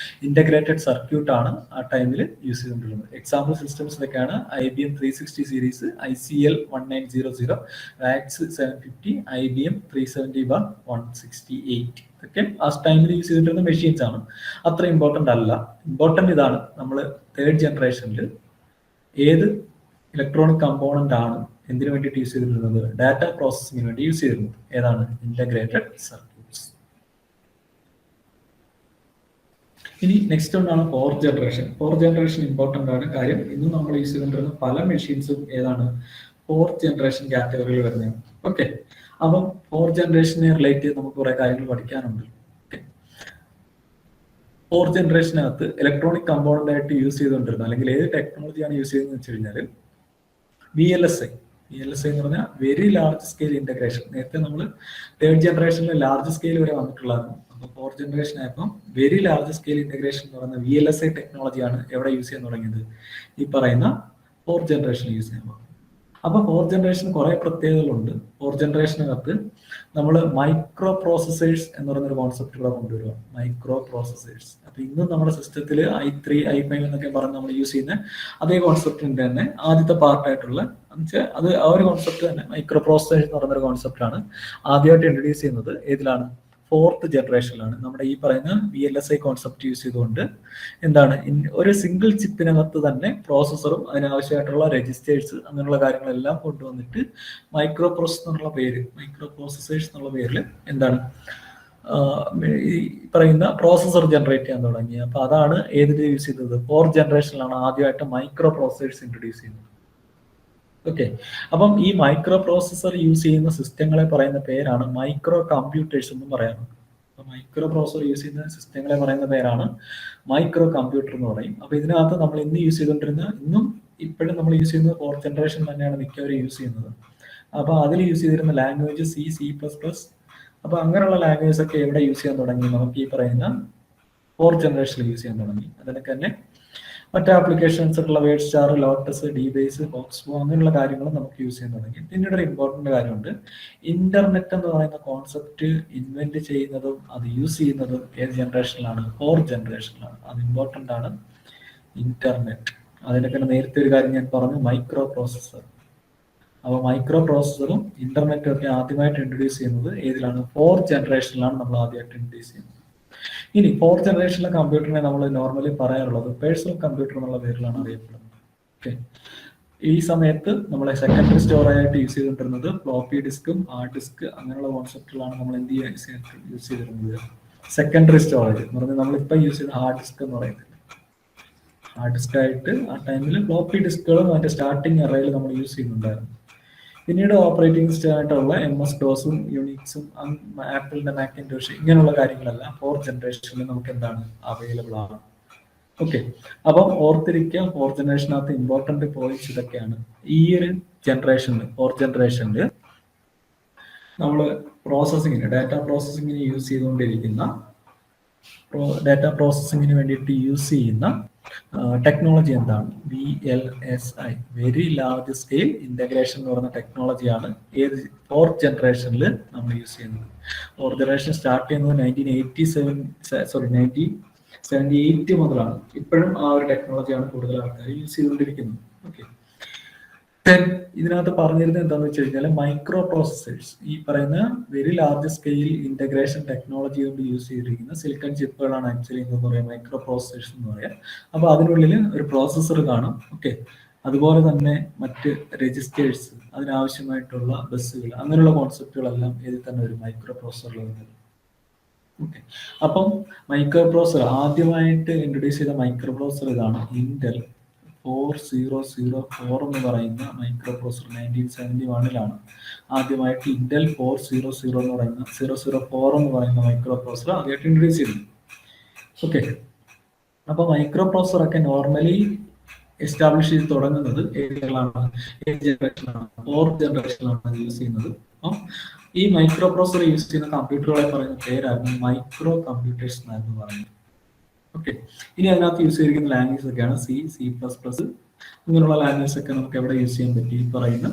ഇന്റഗ്രേറ്റഡ് സർക്യൂട്ട് ആണ് ആ ടൈമിൽ യൂസ് ചെയ്തുകൊണ്ടിരുന്നത്. എക്സാമ്പിൾ സിസ്റ്റംസ് ഇതൊക്കെയാണ് IBM 360 series, ICL 1900, VAX 750, IBM 371, 168. ഇതൊക്കെ ആ ടൈമിൽ യൂസ് ചെയ്തിട്ടിരുന്ന മെഷീൻസ് ആണ്. അത്ര ഇമ്പോർട്ടന്റ് അല്ല. ഇമ്പോർട്ടന്റ് ഇതാണ്, നമ്മൾ തേർഡ് ജനറേഷനിൽ ഏത് ഇലക്ട്രോണിക് കമ്പോണന്റ് ആണ് എന്തിനു വേണ്ടിയിട്ട് യൂസ് ചെയ്തിരുന്നത്? ഡാറ്റ പ്രോസസ്സിങ്ങിന് വേണ്ടി യൂസ് ചെയ്തിരുന്നത്. ഏതാണ്? Integrated circuits. ഇനി നെക്സ്റ്റ് ഒന്നാണ് fourth generation. Fourth generation important ആണ്. കാര്യം ഇന്ന് നമ്മൾ യൂസ് ചെയ്തിട്ടുള്ള പല മെഷീൻസും ഏതാണ്? ഫോർത്ത് ജനറേഷൻ കാറ്റഗറിയിൽ വരുന്നതാണ്. ഓക്കെ, അപ്പം ഫോർത്ത് ജനറേഷനെ റിലേറ്റ് ചെയ്ത് നമുക്ക് കുറെ കാര്യങ്ങൾ പഠിക്കാനുണ്ട്. ഫോർത്ത് ജനറേഷനകത്ത് ഇലക്ട്രോണിക് കമ്പോണന്റ് ആയിട്ട് യൂസ് ചെയ്തുകൊണ്ടിരുന്നത് അല്ലെങ്കിൽ ഏത് ടെക്നോളജിയാണ് യൂസ് ചെയ്യുന്നത് വെച്ച് കഴിഞ്ഞാൽ VLSI എന്ന് പറഞ്ഞാൽ വെരി ലാർജ് സ്കെയിൽ ഇന്റഗ്രേഷൻ. നേരത്തെ നമ്മൾ തേർഡ് ജനറേഷനിൽ ലാർജ് സ്കെയിൽ വരെ വന്നിട്ടുള്ളതാണ്. അപ്പോൾ ഫോർത്ത് ജനറേഷൻ ആയപ്പോൾ വെരി ലാർജ് സ്കെയിൽ ഇന്റഗ്രേഷൻ എന്ന് പറയുന്ന VLSI ടെക്നോളജിയാണ് എവിടെ യൂസ് ചെയ്യാൻ തുടങ്ങിയത്? ഈ പറയുന്ന ഫോർത്ത് ജനറേഷൻ യൂസ് ചെയ്യാൻ. അപ്പൊ ഫോർത്ത് ജനറേഷൻ കുറെ പ്രത്യേകതകളുണ്ട്. ഫോർത്ത് ജനറേഷനകത്ത് നമ്മൾ മൈക്രോ പ്രോസസേഴ്സ് എന്ന് പറയുന്നൊരു കോൺസെപ്റ്റ് ഇവിടെ കൊണ്ടുവരിക. Micro processors. അപ്പൊ ഇന്നും നമ്മുടെ സിസ്റ്റത്തിൽ I3, I5 എന്നൊക്കെ പറഞ്ഞ് നമ്മൾ യൂസ് ചെയ്യുന്ന അതേ കോൺസെപ്റ്റിന്റെ തന്നെ ആദ്യത്തെ പാർട്ടായിട്ടുള്ള അത് ആ ഒരു കോൺസെപ്റ്റ് തന്നെ മൈക്രോ പ്രോസസേഴ്സ് എന്ന് പറയുന്ന ഒരു കോൺസെപ്റ്റാണ് ആദ്യമായിട്ട് ഇൻട്രൊഡ്യൂസ് ചെയ്യുന്നത്. ഏതിലാണ്? ഫോർത്ത് ജനറേഷനിലാണ്. നമ്മുടെ ഈ പറയുന്ന VLSI കോൺസെപ്റ്റ് യൂസ് ചെയ്തുകൊണ്ട് എന്താണ് ഒരു സിംഗിൾ ചിപ്പിനകത്ത് തന്നെ പ്രോസസ്സറും അതിനാവശ്യമായിട്ടുള്ള രജിസ്റ്റേഴ്സ് അങ്ങനെയുള്ള കാര്യങ്ങളെല്ലാം കൊണ്ടുവന്നിട്ട് മൈക്രോ പ്രോസസേഴ്സ് എന്നുള്ള പേരിൽ എന്താണ് ഈ പറയുന്ന പ്രോസസ്സർ ജനറേറ്റ് ചെയ്യാൻ തുടങ്ങി. അപ്പൊ അതാണ് ഏതിൽ യൂസ് ചെയ്തത്? ഫോർത്ത് ജനറേഷനിലാണ് ആദ്യമായിട്ട് മൈക്രോ പ്രോസസേഴ്സ് ഇൻട്രൊഡ്യൂസ് ചെയ്യുന്നത്. ഓക്കെ, അപ്പം ഈ മൈക്രോ പ്രോസസർ യൂസ് ചെയ്യുന്ന സിസ്റ്റങ്ങളെ പറയുന്ന പേരാണ് മൈക്രോ കമ്പ്യൂട്ടേഴ്സ് എന്നും പറയാറുണ്ട്. അപ്പൊ മൈക്രോ പ്രോസസർ യൂസ് ചെയ്യുന്ന സിസ്റ്റങ്ങളെ പറയുന്ന പേരാണ് മൈക്രോ കമ്പ്യൂട്ടർ എന്ന് പറയും. അപ്പൊ ഇതിനകത്ത് നമ്മൾ ഇന്ന് യൂസ് ചെയ്തുകൊണ്ടിരുന്ന ഇപ്പോഴും നമ്മൾ യൂസ് ചെയ്യുന്നത് ഫോർത്ത് ജനറേഷൻ തന്നെയാണ് മിക്കവരും യൂസ് ചെയ്യുന്നത്. അപ്പൊ അതിൽ യൂസ് ചെയ്തിരുന്ന ലാംഗ്വേജ് C++. അപ്പൊ അങ്ങനെയുള്ള ലാംഗ്വേജസ് ഒക്കെ എവിടെ യൂസ് ചെയ്യാൻ തുടങ്ങി? നമുക്ക് ഈ പറയുന്ന ഫോർത്ത് ജനറേഷനിൽ യൂസ് ചെയ്യാൻ തുടങ്ങി. അതിനൊക്കെ തന്നെ മറ്റു ആപ്ലിക്കേഷൻസ് ഉള്ള വേഡ് സ്റ്റാർ, ലോട്ടസ്, ഡീബേസ്, ഹോക്സ്ബോ അങ്ങനെയുള്ള കാര്യങ്ങൾ നമുക്ക് യൂസ് ചെയ്യാൻ തുടങ്ങി. പിന്നീട് ഒരു ഇമ്പോർട്ടന്റ് കാര്യമുണ്ട്. ഇന്റർനെറ്റ് എന്ന് പറയുന്ന കോൺസെപ്റ്റ് ഇൻവെന്റ് ചെയ്യുന്നതും അത് യൂസ് ചെയ്യുന്നതും ഏത് ജനറേഷനിലാണ്? ഫോർത്ത് ജനറേഷനിലാണ്. അത് ഇമ്പോർട്ടന്റ് ആണ്. ഇന്റർനെറ്റ്. അതിനൊക്കെ നേരത്തെ ഒരു കാര്യം ഞാൻ പറഞ്ഞു, മൈക്രോ പ്രോസസർ. അപ്പോൾ മൈക്രോ പ്രോസസറും ഇന്റർനെറ്റും ഒക്കെ ആദ്യമായിട്ട് ഇൻട്രൊഡ്യൂസ് ചെയ്യുന്നത് ഏതിലാണ്? ഫോർത്ത് ജനറേഷനിലാണ് നമ്മൾ ആദ്യമായിട്ട് ഇൻട്രൊഡ്യൂസ് ചെയ്യുന്നത്. ഇനി ഫോർത്ത് ജനറേഷനിലെ കമ്പ്യൂട്ടറിനെ നമ്മൾ നോർമലി പറയാറുള്ളത് പേഴ്സണൽ കമ്പ്യൂട്ടർ എന്നുള്ള പേരിലാണ് അറിയപ്പെടുന്നത്. ഓക്കെ, ഈ സമയത്ത് നമ്മളെ സെക്കൻഡറി സ്റ്റോറേജ് ആയിട്ട് യൂസ് ചെയ്തിട്ടുള്ളത് ഫ്ലോപ്പി ഡിസ്കും ഹാർഡ് ഡിസ്ക് അങ്ങനെയുള്ള കോൺസെപ്റ്റുകളാണ് നമ്മൾ എന്ത് യൂസ് ചെയ്തിരുന്നത്? സെക്കൻഡറി സ്റ്റോറേജ് എന്ന് പറഞ്ഞാൽ നമ്മളിപ്പോൾ യൂസ് ചെയ്യുന്ന ഹാർഡ് ഡിസ്ക് എന്ന് പറയുന്നത്. ഹാർഡ് ഡിസ്ക് ആയിട്ട് ആ ടൈമിൽ ഫ്ലോപ്പി ഡിസ്കുകളും അതിന്റെ സ്റ്റാർട്ടിങ് അറയിൽ നമ്മൾ യൂസ് ചെയ്യുന്നുണ്ടായിരുന്നു. പിന്നീട് ഓപ്പറേറ്റിംഗ് സിസ്റ്റം ആയിട്ടുള്ള MS-DOSും യുണിക്സും ആപ്പിളിന്റെ മാക്കിൻടോഷ് ഇങ്ങനെയുള്ള കാര്യങ്ങളെല്ലാം ഫോർത്ത് ജനറേഷനിൽ നമുക്ക് എന്താണ് അവൈലബിൾ ആണ്. ഓക്കെ, അപ്പം ഓർത്തിരിക്കുക, ഫോർത്ത് ജനറേഷനകത്ത് ഇമ്പോർട്ടന്റ് പോയിന്റ്സ് ഇതൊക്കെയാണ്. ഈ ഒരു ജനറേഷനിൽ ഫോർത്ത് ജനറേഷനിൽ നമ്മൾ ഡാറ്റ പ്രോസസ്സിങ്ങിന് യൂസ് ചെയ്തുകൊണ്ടിരിക്കുന്ന ഡാറ്റ പ്രോസസ്സിങ്ങിന് വേണ്ടിയിട്ട് യൂസ് ചെയ്യുന്ന ടെക്നോളജി എന്താണ്? VLSI, very large scale integration എന്ന് പറയുന്ന ടെക്നോളജിയാണ് ഏത് ഫോർത്ത് ജനറേഷനിൽ നമ്മൾ യൂസ് ചെയ്യുന്നത്. ഫോർത്ത് ജനറേഷൻ സ്റ്റാർട്ട് ചെയ്യുന്നത് 1978 മുതലാണ്. ഇപ്പോഴും ആ ഒരു ടെക്നോളജിയാണ് കൂടുതൽ ആൾക്കാർ യൂസ് ചെയ്തുകൊണ്ടിരിക്കുന്നത്. ഓക്കെ, ഇതിനകത്ത് പറഞ്ഞിരുന്നത് എന്താണെന്ന് വെച്ച് കഴിഞ്ഞാൽ മൈക്രോ പ്രോസസേഴ്സ്, ഈ പറയുന്ന very large scale integration technology കൊണ്ട് യൂസ് ചെയ്തിരിക്കുന്ന സിലിക്കൺ ചിപ്പുകളാണ് ആക്ച്വലി എന്ന് പറയാം മൈക്രോ പ്രോസസേഴ്സ് എന്ന് പറയാം. അപ്പൊ അതിനുള്ളിൽ ഒരു പ്രോസസ്സർ കാണും. ഓക്കെ, അതുപോലെ തന്നെ മറ്റ് രജിസ്റ്റേഴ്സ്, അതിനാവശ്യമായിട്ടുള്ള ബസ്സുകൾ, അങ്ങനെയുള്ള കോൺസെപ്റ്റുകളെല്ലാം ഇതിൽ തന്നെ ഒരു മൈക്രോ പ്രോസസറിൽ വരുന്നത്. ഓക്കെ, അപ്പം മൈക്രോ പ്രോസസർ ആദ്യമായിട്ട് ഇൻട്രൊഡ്യൂസ് ചെയ്ത മൈക്രോ പ്രോസസർ ഇതാണ്, ഇന്റൽ 4004 എന്ന് പറയുന്ന മൈക്രോ പ്രോസസർ 1971 ആദ്യമായിട്ട് ഇന്റൽ 400 എന്ന് പറയുന്ന 004 എന്ന് പറയുന്ന മൈക്രോ പ്രോസസർ ആദ്യമായിട്ട് ഇൻട്രൊഡ്യൂസ് ചെയ്തു. ഓക്കെ, അപ്പൊ മൈക്രോ പ്രോസസർ ഒക്കെ നോർമലി എസ്റ്റാബ്ലിഷ് ചെയ്ത് തുടങ്ങുന്നത് ഏത് ജനറേഷനിലാണ്, ഫോർത്ത് ജനറേഷനിലാണ് യൂസ് ചെയ്യുന്നത്. അപ്പം ഈ മൈക്രോ പ്രോസസർ യൂസ് ചെയ്യുന്ന കമ്പ്യൂട്ടറുകളെ പറയുന്ന പേരായിരുന്നു മൈക്രോ കമ്പ്യൂട്ടേഴ്സ് എന്നായിരുന്നു പറയുന്നത്. ഓക്കെ, ഇനി അതിനകത്ത് യൂസ് ചെയ്തിരിക്കുന്ന ലാംഗ്വേജ് ഒക്കെയാണ് C++, ഇങ്ങനെയുള്ള ലാംഗ്വേജ് ഒക്കെ നമുക്ക് എവിടെ യൂസ് ചെയ്യാൻ പറ്റി, ഈ പറയുന്ന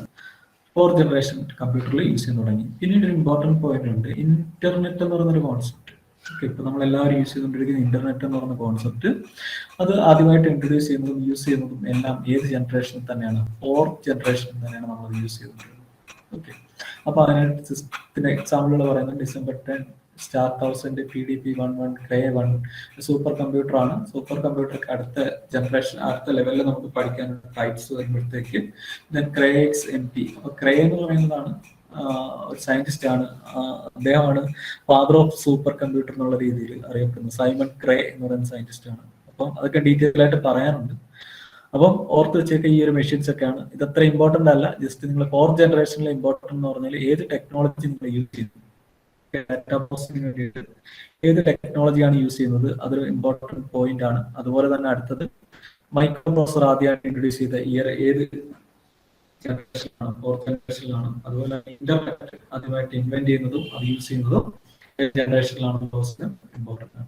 ഫോർത്ത് ജനറേഷൻ കമ്പ്യൂട്ടറിൽ യൂസ് ചെയ്യാൻ തുടങ്ങി. പിന്നീട് ഒരു ഇമ്പോർട്ടൻറ്റ് പോയിന്റ് ഉണ്ട്, ഇന്റർനെറ്റ് എന്ന് പറയുന്നൊരു കോൺസെപ്റ്റ്. ഓക്കെ, ഇപ്പൊ നമ്മൾ എല്ലാവരും യൂസ് ചെയ്തുകൊണ്ടിരിക്കുന്ന ഇന്റർനെറ്റ് എന്ന് പറയുന്ന കോൺസെപ്റ്റ്, അത് ആദ്യമായിട്ട് ഇൻട്രൊഡ്യൂസ് ചെയ്യുന്നതും യൂസ് ചെയ്യുന്നതും എല്ലാം ഏത് ജനറേഷനിൽ തന്നെയാണ്, ഫോർത്ത് ജനറേഷനിൽ തന്നെയാണ് നമ്മൾ യൂസ് ചെയ്തിട്ടുള്ളത്. ഓക്കെ, അപ്പൊ അതിനായിട്ട് സിസ്റ്റത്തിന്റെ എക്സാമ്പിളുകൾ പറയുന്നത് December 10 star 1000 PDP-11 ക്രേ 1 super computer ആണ്. സൂപ്പർ കമ്പ്യൂട്ടർക്ക് അടുത്ത ജനറേഷൻ, അടുത്ത ലെവലിൽ നമുക്ക് പഠിക്കാനുള്ള ടൈപ്സ് വരുമ്പോഴത്തേക്ക് ക്രേ XMP. അപ്പൊ ക്രേ എന്ന് പറയുന്നതാണ് ഒരു സയന്റിസ്റ്റ് ആണ്, അദ്ദേഹമാണ് ഫാദർ ഓഫ് സൂപ്പർ കമ്പ്യൂട്ടർ എന്നുള്ള രീതിയിൽ അറിയപ്പെടുന്നത്. സൈമൺ ക്രേ എന്ന് പറയുന്ന സയന്റിസ്റ്റ് ആണ്. അപ്പം അതൊക്കെ ഡീറ്റെയിൽ ആയിട്ട് പറയാനുണ്ട്. അപ്പം ഓർത്ത് വെച്ചേക്ക ഈ ഒരു മെഷീൻസ് ഒക്കെയാണ്. ഇത് അത്ര ഇമ്പോർട്ടന്റ് അല്ല, ജസ്റ്റ് നിങ്ങൾ ഫോർത്ത് ജനറേഷനിലെ ഇമ്പോർട്ടന്റ് എന്ന് പറഞ്ഞാൽ ഏത് ടെക്നോളജി നിങ്ങൾ യൂസ് ചെയ്യുന്നു, ഡാറ്റ പ്രോസസിന് വേണ്ടിയിട്ട് ഏത് ടെക്നോളജിയാണ് യൂസ് ചെയ്യുന്നത്, അതൊരു ഇമ്പോർട്ടന്റ് പോയിന്റ് ആണ്. അതുപോലെ തന്നെ അടുത്തത് മൈക്രോ പ്രോസസർ ആദ്യമായിട്ട് ഇൻട്രൊഡ്യൂസ് ചെയ്ത ഇയർ ഏത് ജനറേഷനിലാണ്, ഫോർത്ത് ജനറേഷനിലാണ്. അതുപോലെ ഇന്റർനെറ്റ് ആദ്യമായിട്ട് ഇൻവെന്റ് ചെയ്യുന്നതും അത് യൂസ് ചെയ്യുന്നതും ഏത് ജനറേഷനിലാണ് ഇമ്പോർട്ടന്റ് ആണ്.